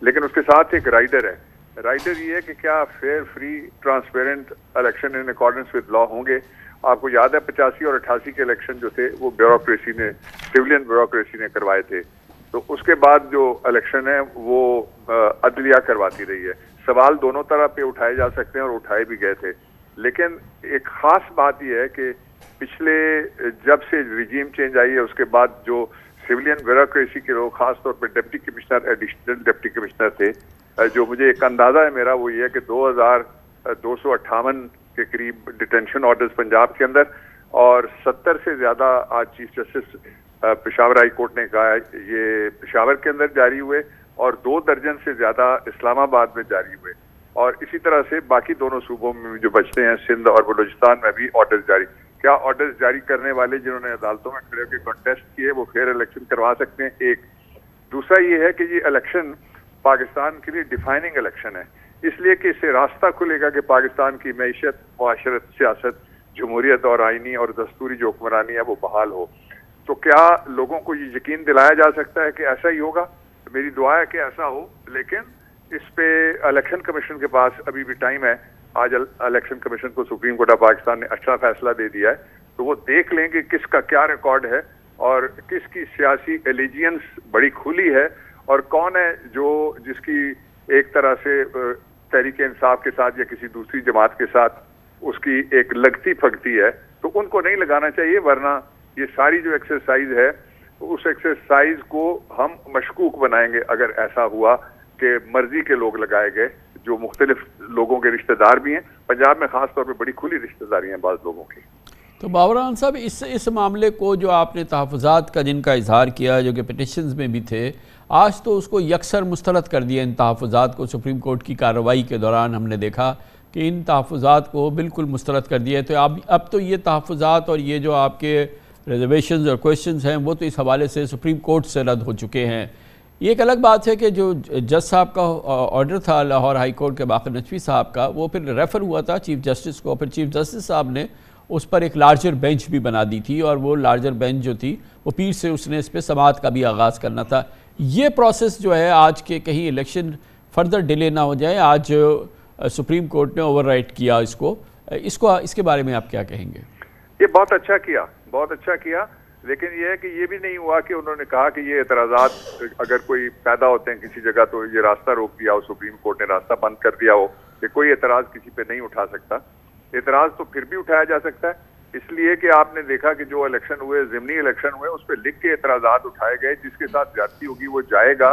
लेकिन उसके साथ एक राइडर है। राइडर ये है कि क्या fair, free, transparent election in accordance with law होंगे। आपको याद है 85 और 88 के इलेक्शन जो थे वो ब्यूरोक्रेसी ने, सिविलियन ब्यूरोक्रेसी ने करवाए थे, तो उसके बाद जो इलेक्शन है वो अदलिया करवाती रही है। सवाल दोनों तरह पे उठाए जा सकते हैं और उठाए भी गए थे, लेकिन एक खास बात यह है कि पिछले जब से रिजीम चेंज आई है उसके बाद जो सिविलियन ब्यूरोक्रेसी के लोग, खासतौर पर deputy commissioner, additional deputy commissioner थे, जो मुझे एक अंदाजा है मेरा वो ये है कि 2258 के करीब डिटेंशन ऑर्डर्स पंजाब के अंदर, और 70 से ज्यादा आज chief justice Peshawar high court ने कहा है ये पेशावर के अंदर जारी हुए, और 2 दर्जन से ज्यादा इस्लामाबाद में जारी हुए, और इसी तरह से बाकी दोनों सूबों में जो बचते हैं, सिंध और बलूचिस्तान में भी ऑर्डर्स जारी। क्या ऑर्डर्स जारी करने वाले जिन्होंने अदालतों में खड़े होकर कॉन्टेस्ट किए वो फेयर इलेक्शन करवा सकते हैं? एक दूसरा ये है कि ये इलेक्शन पाकिस्तान के लिए डिफाइनिंग इलेक्शन है, इसलिए कि इससे रास्ता खुलेगा कि पाकिस्तान की मैशत, मुआशरत, सियासत, जमहूरियत और आईनी और दस्तूरी जो हुक्मरानी है वो बहाल हो। तो क्या लोगों को ये यकीन दिलाया जा सकता है कि ऐसा ही होगा? मेरी दुआ है कि ऐसा हो, लेकिन इस पे इलेक्शन कमीशन के पास अभी भी टाइम है। आज इलेक्शन कमीशन को सुप्रीम कोर्ट ऑफ पाकिस्तान ने अच्छा फैसला दे दिया है, तो वो देख लें कि किसका क्या रिकॉर्ड है और किसकी सियासी एलिजियंस बड़ी खुली है और कौन है जो जिसकी एक तरह से तहरीक इंसाफ के साथ या किसी दूसरी जमात के साथ उसकी एक लगती फगती है, तो उनको नहीं लगाना चाहिए। वरना ये सारी जो एक्सरसाइज है उस एक्सरसाइज को हम मशकूक बनाएंगे अगर ऐसा हुआ कि मर्जी के लोग लगाए गए, जो मुख्तलिफ लोगों के रिश्तेदार भी हैं। पंजाब में खास तौर पे बड़ी खुली रिश्तेदारी हैं बाज़ लोगों की। तो बाबर खान साहब, इस मामले को जो आपने तहफ़्फ़ुज़ात का जिनका इजहार किया, जो कि पिटिशन्स में भी थे, आज तो उसको यकसर मुस्तरद कर दिया इन तहफ़्फ़ुज़ात को। सुप्रीम कोर्ट की कार्रवाई के दौरान हमने देखा कि इन तहफ़्फ़ुज़ात को बिल्कुल मुस्तरद कर दिया है। तो अब तो ये तहफ़्फ़ुज़ात और ये जो आपके रिजर्वेशंस और क्वेश्चंस हैं वो तो इस हवाले से सुप्रीम कोर्ट से रद्द हो चुके हैं। एक अलग बात है कि जो जज साहब का ऑर्डर था लाहौर हाई कोर्ट के बाक़र नकवी साहब का, वो फिर रेफ़र हुआ था चीफ़ जस्टिस को। फिर चीफ़ जस्टिस साहब ने उस पर एक लार्जर बेंच भी बना दी थी और वो लार्जर बेंच जो थी वो पीर से उसने इस पर समाअत का भी आगाज़ करना था। ये प्रोसेस जो है आज के कहीं इलेक्शन फर्दर डिले ना हो जाए, आज सुप्रीम कोर्ट ने ओवरराइड किया इसके बारे में आप क्या कहेंगे? ये बहुत अच्छा किया, बहुत अच्छा किया, लेकिन ये है कि ये भी नहीं हुआ कि उन्होंने कहा कि ये एतराज़ात अगर कोई पैदा होते हैं किसी जगह तो ये रास्ता रोक दिया हो, सुप्रीम कोर्ट ने रास्ता बंद कर दिया हो कि कोई एतराज़ किसी पे नहीं उठा सकता। एतराज़ तो फिर भी उठाया जा सकता है, इसलिए कि आपने देखा कि जो इलेक्शन हुए, ज़िमनी इलेक्शन हुए, उस पर लिख के एतराज़ात उठाए गए। जिसके साथ ज्यादती होगी वो जाएगा।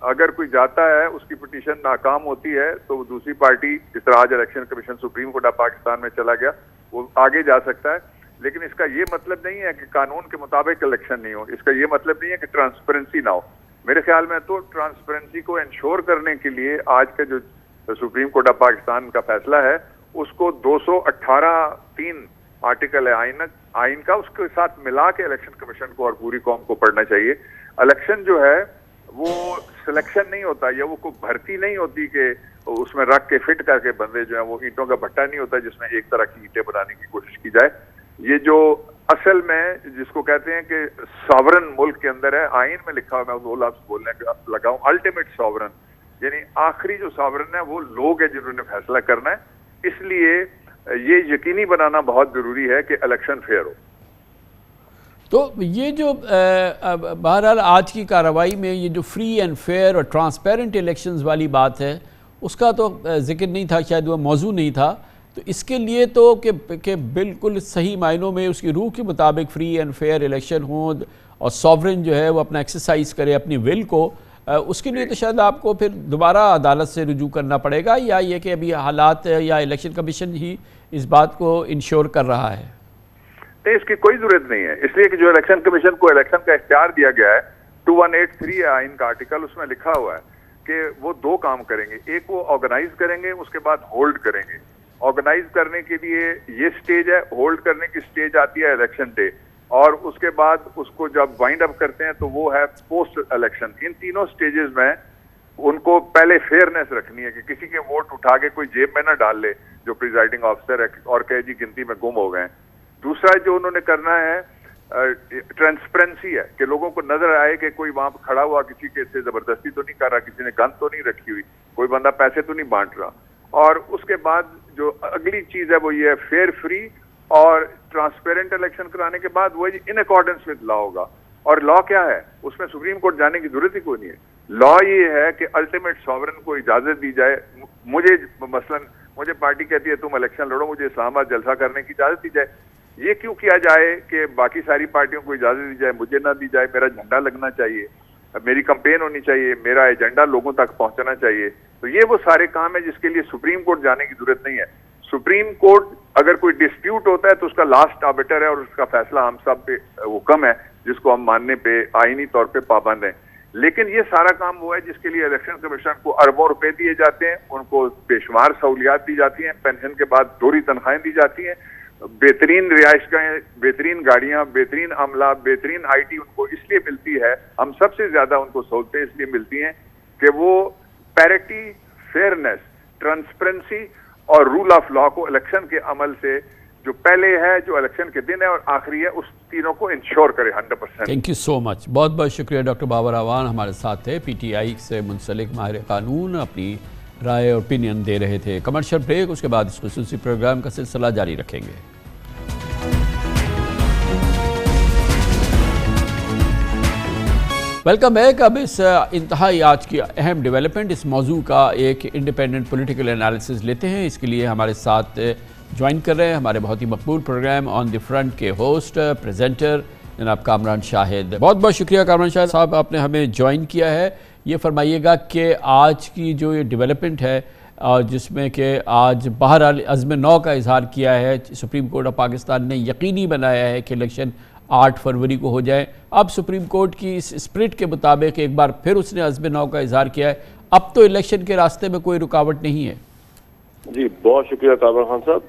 अगर कोई जाता है, उसकी पिटीशन नाकाम होती है तो दूसरी पार्टी, जिस तरह आज election commission supreme court of Pakistan में चला गया, वो आगे जा सकता है। लेकिन इसका ये मतलब नहीं है कि कानून के मुताबिक इलेक्शन नहीं हो। इसका ये मतलब नहीं है कि ट्रांसपेरेंसी ना हो। मेरे ख्याल में तो ट्रांसपेरेंसी को इंश्योर करने के लिए आज का जो सुप्रीम कोर्ट ऑफ पाकिस्तान का फैसला है उसको 218(3) आर्टिकल है आइन का, उसके साथ मिला के इलेक्शन कमीशन को और पूरी कौम को पढ़ना चाहिए। इलेक्शन जो है वो सिलेक्शन नहीं होता या वो कोई भर्ती नहीं होती कि उसमें रख के फिट करके बंदे जो है, वो ईंटों का भट्टा नहीं होता जिसमें एक तरह की ईंटें बनाने की कोशिश की जाए। ये जो असल में जिसको कहते हैं कि सॉवरन मुल्क के अंदर है, आइन में लिखा हुआ, मैं वो लफ्ज़ बोलने लगा हूं, अल्टीमेट सॉवरन, यानी आखिरी जो सॉवरन है वो लोग है जिन्होंने फैसला करना है। इसलिए ये यकीनी बनाना बहुत जरूरी है कि इलेक्शन फेयर हो। तो ये जो बहरहाल आज की कार्रवाई में ये जो फ्री एंड फेयर और ट्रांसपेरेंट इलेक्शंस वाली बात है, उसका तो जिक्र नहीं था, शायद वह मौजू नहीं था। तो इसके लिए तो कि बिल्कुल सही मायनों में उसकी रूह के मुताबिक फ्री एंड फेयर इलेक्शन हो और सॉवरेन जो है वो अपना एक्सरसाइज करे अपनी विल को, उसके लिए तो शायद आपको फिर दोबारा अदालत से रुजू करना पड़ेगा, या ये कि अभी हालात या इलेक्शन कमीशन ही इस बात को इंश्योर कर रहा है? नहीं, इसकी कोई जरूरत नहीं है, इसलिए कि जो इलेक्शन कमीशन को इलेक्शन का इख्तियार दिया गया है 2183 आइन का आर्टिकल, उसमें लिखा हुआ है कि वो दो काम करेंगे। एक वो ऑर्गेनाइज करेंगे, उसके बाद होल्ड करेंगे। ऑर्गेनाइज करने के लिए ये स्टेज है, होल्ड करने की स्टेज आती है इलेक्शन डे, और उसके बाद उसको जब वाइंड अप करते हैं तो वो है पोस्ट इलेक्शन। इन तीनों स्टेजेस में उनको पहले फेयरनेस रखनी है कि किसी के वोट उठा के कोई जेब में ना डाल ले जो प्रिजाइडिंग ऑफिसर है और कहे जी गिनती में गुम हो गए। दूसरा जो उन्होंने करना है ट्रांसपेरेंसी है कि लोगों को नजर आए कि कोई वहां खड़ा हुआ किसी के से जबरदस्ती तो नहीं कर रहा, किसी ने गन तो नहीं रखी हुई, कोई बंदा पैसे तो नहीं बांट रहा। और उसके बाद जो अगली चीज है वो ये है फेयर, फ्री और ट्रांसपेरेंट इलेक्शन कराने के बाद वो इन अकॉर्डेंस विद लॉ होगा। और लॉ क्या है, उसमें सुप्रीम कोर्ट जाने की जरूरत ही कोई नहीं है। लॉ ये है कि अल्टीमेट सॉवरन को इजाजत दी जाए। मुझे पार्टी कहती है तुम इलेक्शन लड़ो, मुझे इस्लामाबाद जलसा करने की इजाजत दी जाए। ये क्यों किया जाए कि बाकी सारी पार्टियों को इजाजत दी जाए, मुझे ना दी जाए? मेरा झंडा लगना चाहिए, मेरी कंपेन होनी चाहिए, मेरा एजेंडा लोगों तक पहुंचना चाहिए। तो ये वो सारे काम है जिसके लिए सुप्रीम कोर्ट जाने की जरूरत नहीं है। सुप्रीम कोर्ट अगर कोई डिस्प्यूट होता है तो उसका लास्ट आर्बिटर है और उसका फैसला हम सब पे हुक्म है जिसको हम मानने पे आईनी तौर पे पाबंद हैं। लेकिन ये सारा काम वो है जिसके लिए इलेक्शन कमीशन को अरबों रुपए दिए जाते हैं, उनको बेशुमार सहूलियात दी जाती हैं, पेंशन के बाद दोहरी तनख्वाहें दी जाती हैं, बेहतरीन रिहाइशगाहें, बेहतरीन गाड़ियां, बेहतरीन अमला, बेहतरीन IT उनको इसलिए मिलती है, हम सबसे ज्यादा उनको सहूलतें इसलिए मिलती हैं कि वो पैरिटी, फेयरनेस, ट्रांसपेरेंसी और रूल ऑफ लॉ को इलेक्शन के अमल से जो पहले है, जो इलेक्शन के दिन है और आखिरी है, उस तीनों को इंश्योर करे 100%। थैंक यू सो मच, बहुत बहुत शुक्रिया। डॉक्टर बाबर अवान हमारे साथ थे, PTI से मुंसलिक माहिर कानून, अपनी राय और ओपिनियन दे रहे थे। कमर्शियल ब्रेक, उसके बाद इस खुसूसी प्रोग्राम का सिलसिला जारी रखेंगे। Welcome back. अब इस इंतहाई आज की अहम डेवलपमेंट, इस मौजू का एक इंडिपेंडेंट पॉलिटिकल एनालिसिस लेते हैं। इसके लिए हमारे साथ ज्वाइन कर रहे हैं हमारे बहुत ही मकबूल प्रोग्राम ऑन द फ्रंट के होस्ट, प्रेजेंटर जनाब कामरान शाहिद। बहुत बहुत शुक्रिया कामरान शाहिद साहब, आपने हमें ज्वाइन किया है। ये फरमाइएगा कि आज की जो ये डेवलपमेंट है, जिसमें कि आज बहरहाल अज़्म नौ का इजहार किया है, सुप्रीम कोर्ट ऑफ पाकिस्तान ने यकीनी बनाया है कि इलेक्शन 8 फरवरी को हो जाए। अब सुप्रीम कोर्ट की इस स्प्रिट के मुताबिक एक बार फिर उसने अज़्म नौ का इजहार किया है। अब तो इलेक्शन के रास्ते में कोई रुकावट नहीं है। जी बहुत शुक्रिया कामरान खान साहब।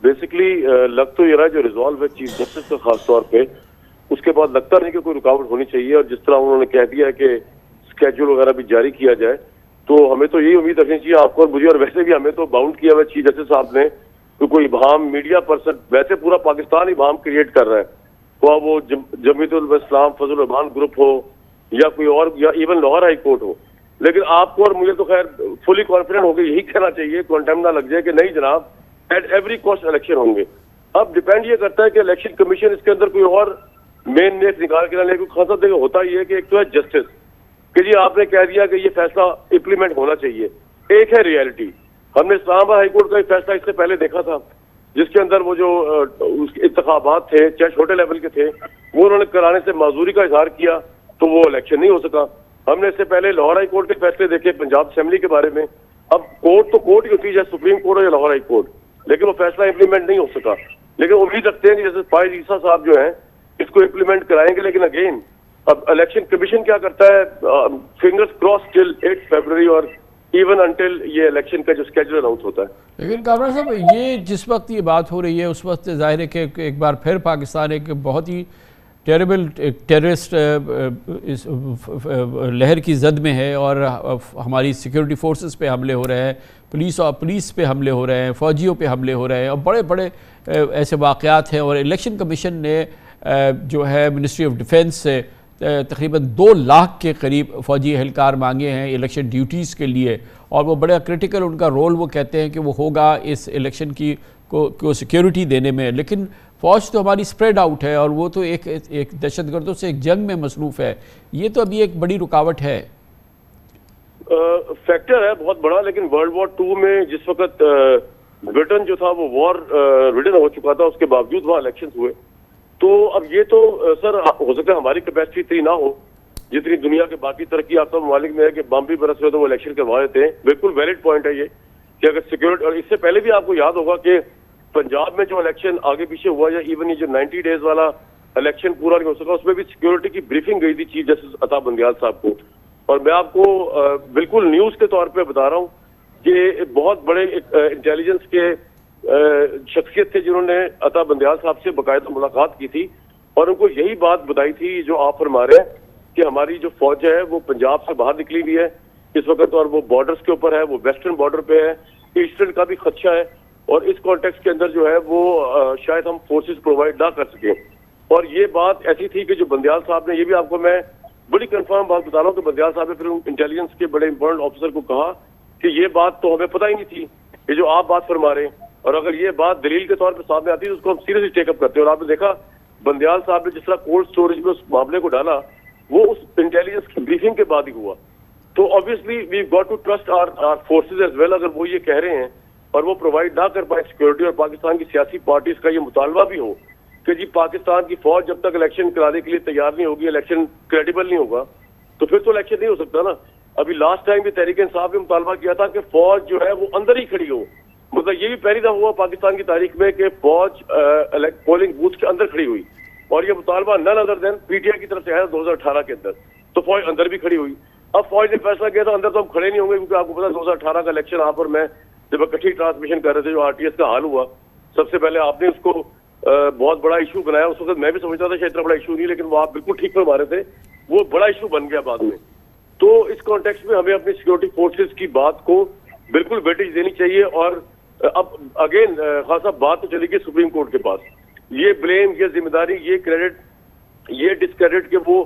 बेसिकली लग तो ये रहा है जो रिजॉल्व है चीफ जस्टिस का खास तौर पे, उसके बाद लगता नहीं कि कोई रुकावट होनी चाहिए। और जिस तरह उन्होंने कह दिया है कि स्केड्यूल वगैरह भी जारी किया जाए, तो हमें तो यही उम्मीद रखनी चाहिए आपको और मुझे, और वैसे भी हमें तो बाउंड किया हुआ चीफ जस्टिस साहब ने, तो कोई इबाहम मीडिया पर्सन, वैसे पूरा पाकिस्तान इबाहम क्रिएट कर रहा है, तो वो जमीयतुल इस्लाम फजल रहमान ग्रुप हो या कोई और, या इवन लाहौर हाई कोर्ट हो। लेकिन आपको और मुझे तो खैर फुली कॉन्फिडेंट होकर यही कहना चाहिए, कॉन्टेम ना लग जाए कि नहीं जनाब एट एवरी कॉस्ट इलेक्शन होंगे। अब डिपेंड ये करता है कि इलेक्शन कमीशन इसके अंदर कोई और मेन नेक निकाल के ना ले। खासा देखो होता ही है कि एक तो है जस्टिस कि जी आपने कह दिया कि ये फैसला इंप्लीमेंट होना चाहिए, एक है रियलिटी। हमने इस्लामाबाद हाई कोर्ट का एक फैसला इससे पहले देखा था, जिसके अंदर वो जो इंतखाबात थे, चाहे छोटे लेवल के थे, वो उन्होंने कराने से माजूरी का इजहार किया, तो वो इलेक्शन नहीं हो सका। हमने इससे पहले लाहौर हाई कोर्ट के फैसले देखे पंजाब असेंबली के बारे में। अब कोर्ट तो कोर्ट ही होती है, चाहे सुप्रीम कोर्ट हो या लाहौर हाई कोर्ट, लेकिन वो फैसला इंप्लीमेंट नहीं हो सका। लेकिन उम्मीद रखते हैं कि जैसे फायज ईसा साहब जो है इसको इंप्लीमेंट कराएंगे। लेकिन अगेन अब इलेक्शन कमीशन क्या करता है, फिंगर्स क्रॉस टिल 8 फरवरी और इवन अंटिल ये इलेक्शन का जो स्केड्यूल अनाउंस होता है। लेकिन कामरान साहब, ये जिस वक्त ये बात हो रही है उस वक्त जाहिर है कि एक बार फिर पाकिस्तान एक बहुत ही टेरेबल टेररिस्ट लहर की जद में है और हमारी सिक्योरिटी फोर्सेस पे हमले हो रहे हैं, पुलिस पे हमले हो रहे हैं, फ़ौजियों पे हमले हो रहे हैं और बड़े बड़े ऐसे वाक़यात हैं। और इलेक्शन कमीशन ने जो है मिनिस्ट्री ऑफ डिफेंस से तकरीबन 2 लाख के करीब फ़ौजी एहलकार मांगे हैं इलेक्शन ड्यूटीज़ के लिए, और वो बड़ा क्रिटिकल उनका रोल वो कहते हैं कि वो होगा इस इलेक्शन की को सिक्योरिटी देने में। लेकिन फ़ौज तो हमारी स्प्रेड आउट है और वो तो एक दहशतगर्दों से एक जंग में मसरूफ़ है। ये तो अभी एक बड़ी रुकावट है। फैक्टर है बहुत बड़ा। लेकिन वर्ल्ड वॉर 2 में जिस वक्त ब्रिटेन जो था वो वॉर रिडन हो चुका था, उसके बावजूद वहाँ इलेक्शन हुए। तो अब ये तो सर हो सकता है हमारी कैपेसिटी इतनी ना हो जितनी दुनिया के बाकी तरक्की याफ्ता ममालिक में है कि बम भी बरस रहे तो वो इलेक्शन करवा देते हैं। बिल्कुल वैलिड पॉइंट है ये कि अगर सिक्योरिटी, और इससे पहले भी आपको याद होगा कि पंजाब में जो इलेक्शन आगे पीछे हुआ या इवन ये जो 90 डेज वाला इलेक्शन पूरा नहीं हो सका, उसमें भी सिक्योरिटी की ब्रीफिंग गई थी चीफ जस्टिस अता बंदियाल साहब को। और मैं आपको बिल्कुल न्यूज के तौर पे बता रहा हूँ कि बहुत बड़े इंटेलिजेंस के शख्सियत थे जिन्होंने अता बंदियाल साहब से बाकायदा मुलाकात की थी और उनको यही बात बताई थी जो आप फरमा रहे हैं कि हमारी जो फौज है वो पंजाब से बाहर निकली हुई है इस वक्त, और वो बॉर्डर्स के ऊपर है, वो वेस्टर्न बॉर्डर पे है, ईस्टर्न का भी खदशा है, और इस कॉन्टेक्स्ट के अंदर जो है वो शायद हम फोर्सेस प्रोवाइड ना कर सके। और ये बात ऐसी थी कि जो बंदियाल साहब ने, ये भी आपको मैं बड़ी कंफर्म बात बता रहा हूँ कि बंदियाल साहब ने फिर इंटेलिजेंस के बड़े इंपॉर्टेंट ऑफिसर को कहा कि ये बात तो हमें पता ही नहीं थी, ये जो आप बात फरमा रहे हैं, और अगर ये बात दलील के तौर पर सामने आती है तो उसको हम सीरियसली टेकअप करते हैं। और आपने देखा बंदियाल साहब ने जिस तरह कोल्ड स्टोरेज में उस मामले को डाला वो उस इंटेलिजेंस की ब्रीफिंग के बाद ही हुआ। तो obviously we got to trust our forces as well. अगर वो ये कह रहे हैं और वो प्रोवाइड ना कर पाए सिक्योरिटी, और पाकिस्तान की सियासी पार्टीज का ये मुतालबा भी हो कि जी पाकिस्तान की फौज जब तक इलेक्शन कराने के लिए तैयार नहीं होगी, इलेक्शन क्रेडिबल नहीं होगा, तो फिर तो इलेक्शन नहीं हो सकता ना। अभी लास्ट टाइम भी तहरीक इंसाफ ने मुतालबा किया था कि फौज जो है वो अंदर ही खड़ी हो। मतलब ये भी पहली दफा हुआ पाकिस्तान की तारीख में कि फौज पोलिंग बूथ के अंदर खड़ी हुई, और ये मुतालबा नन अदर देन पीटीआई की तरफ से आया 2018 के अंदर, तो फौज अंदर भी खड़ी हुई। अब फौज ने फैसला किया था अंदर तो हम खड़े नहीं होंगे, क्योंकि आपको पता 2018 का इलेक्शन यहाँ पर मैं जब इकट्ठी ट्रांसमिशन कर रहे थे, जो आरटीएस का हाल हुआ, सबसे पहले आपने उसको बहुत बड़ा इशू बनाया। उस वक्त मैं भी समझता था शायद इतना बड़ा इशू नहीं, लेकिन वो आप बिल्कुल ठीक फरमा रहे थे, वो बड़ा इशू बन गया बाद में। तो इस कॉन्टेक्स्ट में हमें अपनी सिक्योरिटी फोर्सेस की बात को बिल्कुल वेटेज देनी चाहिए। और अब अगेन खान साहब बात तो चली गई सुप्रीम कोर्ट के पास, ये ब्लेम, ये जिम्मेदारी, ये क्रेडिट, ये डिसक्रेडिट के वो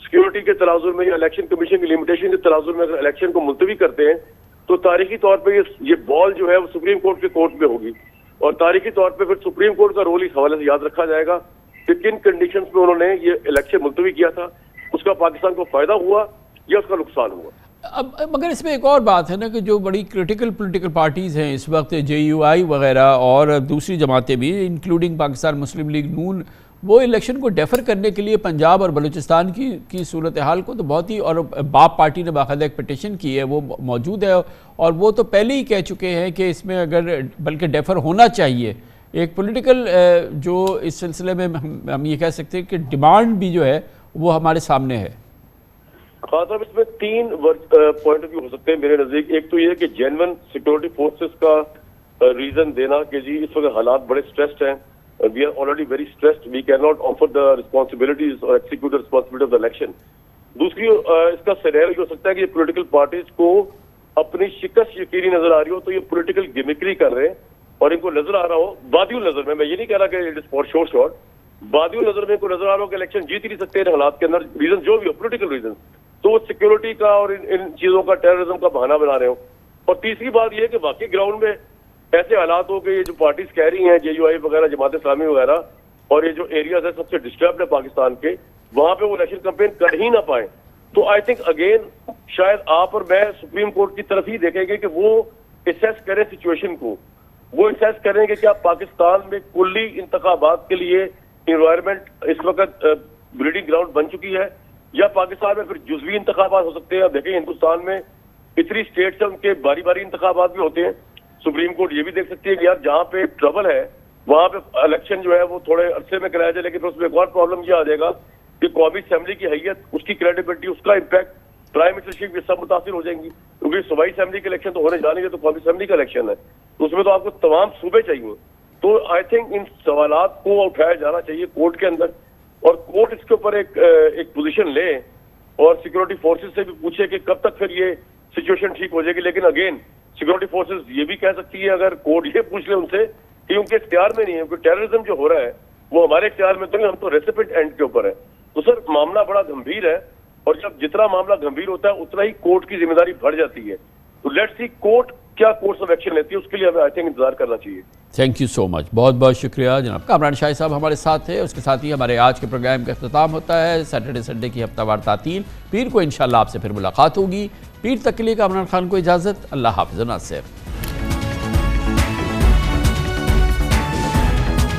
सिक्योरिटी के तराजुर में या इलेक्शन कमीशन की लिमिटेशन के तराजुर में अगर इलेक्शन को मुलतवी करते हैं तो तारीखी तौर पे ये बॉल जो है वो सुप्रीम कोर्ट के कोर्ट में होगी, और तारीखी तौर पे फिर सुप्रीम कोर्ट का रोल इस हवाले से याद रखा जाएगा कि किन कंडीशंस में उन्होंने ये इलेक्शन मुलतवी किया था, उसका पाकिस्तान को फायदा हुआ या उसका नुकसान हुआ। अब मगर इसमें एक और बात है ना कि जो बड़ी क्रिटिकल पॉलिटिकल पार्टीज़ हैं इस वक्त, JUI वगैरह और दूसरी जमातें भी इंक्लूडिंग पाकिस्तान मुस्लिम लीग नून, वो इलेक्शन को डेफर करने के लिए पंजाब और बलूचिस्तान की सूरत हाल को तो बहुत ही, और बाप पार्टी ने बाकायदा एक पिटिशन की है, वो मौजूद है, और वो तो पहले ही कह चुके हैं कि इसमें अगर बल्कि डेफर होना चाहिए। एक पॉलिटिकल जो इस सिलसिले में हम ये कह सकते हैं कि डिमांड भी जो है वो हमारे सामने है। हाँ साहब, इसमें 3 पॉइंट ऑफ व्यू हो सकते हैं मेरे नजदीक। एक तो ये कि जेन्युइन सिक्योरिटी फोर्सेस का रीजन देना कि जी इस वक्त हालात बड़े स्ट्रेस्ड हैं, we are already very stressed, we can not offer the responsibilities और execute the responsibility of the election. दूसरी इसका सिनेरियो हो सकता है कि पॉलिटिकल पार्टीज को अपनी शिकस्त यकीनी नजर आ रही हो, तो ये पॉलिटिकल गिमिक्री कर रहे हैं और इनको नजर आ रहा हो बादियुल नजर में, मैं ये नहीं कह रहा कि it is for sure shot, बादियुल नजर में इनको नजर आ रहा हो कि इलेक्शन जीत ही नहीं सकते इन हालात के अंदर, रीजन जो भी हो, पॉलिटिकल रीजन, तो वो सिक्योरिटी का और इन चीजों का, टेररिज्म का बहाना बना रहे हो। और तीसरी बात यह है कि बाकी ग्राउंड में ऐसे हालात हो कि ये जो पार्टीज कह रही हैं, JUI वगैरह, जमात इस्लामी वगैरह, और ये जो एरियाज है सबसे डिस्टर्ब्ड है पाकिस्तान के, वहां पे वो इलेक्शन कैंपेन कर ही ना पाए। तो आई थिंक अगेन शायद आप और मैं सुप्रीम कोर्ट की तरफ ही देखेंगे कि वो असेस करें सिचुएशन को, वो असेस करें कि क्या पाकिस्तान में कुल्ली इंतखाबात के लिए इन्वायरमेंट इस वक्त ब्रीडिंग ग्राउंड बन चुकी है, या पाकिस्तान में फिर जुज़वी इंतखाबात हो सकते हैं। अब देखें हिंदुस्तान में इतनी स्टेट्स हैं, उनके बारी बारी इंतखाबात भी होते हैं। सुप्रीम कोर्ट ये भी देख सकती है कि यार जहाँ पे ट्रबल है वहां पे इलेक्शन जो है वो थोड़े अरसे में कराया जाए, लेकिन उसमें एक और प्रॉब्लम ये आ जाएगा कि कौमी असेंबली की हैयत, उसकी क्रेडिबिलिटी, उसका इम्पैक्ट, प्राइम मिनिस्टरशिप, ये सब मुतासिर हो जाएंगी, क्योंकि सूबाई असेंबली के इलेक्शन तो होने जाने, तो कौमी असेंबली का इलेक्शन है, तो उसमें तो आपको तमाम सूबे चाहिए। तो आई थिंक इन सवालात को उठाया जाना चाहिए कोर्ट के अंदर, और कोर्ट इसके ऊपर एक पोजीशन ले और सिक्योरिटी फोर्सेस से भी पूछे कि कब तक फिर ये सिचुएशन ठीक हो जाएगी। लेकिन अगेन सिक्योरिटी फोर्सेस ये भी कह सकती है, अगर कोर्ट ये पूछ ले उनसे कि उनके इख्तियार में नहीं है, क्योंकि टेररिज्म जो हो रहा है वो हमारे इख्तियार में तो नहीं, हम तो रेसिपिएंट एंड के ऊपर है। तो सर मामला बड़ा गंभीर है, और जब जितना मामला गंभीर होता है उतना ही कोर्ट की जिम्मेदारी बढ़ जाती है। तो लेट्स सी कोर्ट क्या कोर्स ऑफ एक्शन लेती है, उसके लिए हमें आई थिंक इंतजार करना चाहिए। थैंक यू सो मच, बहुत बहुत शुक्रिया जनाब। कामरान शाही साहब हमारे साथ थे। उसके साथ ही हमारे आज के प्रोग्राम का अख्ताम होता है। सैटरडे संडे की हफ्तावार तातील, पीर को इंशाल्लाह आपसे फिर मुलाकात होगी। पीर तक के लिए कामरान खान को इजाज़त। अल्लाह हाफ़िज़।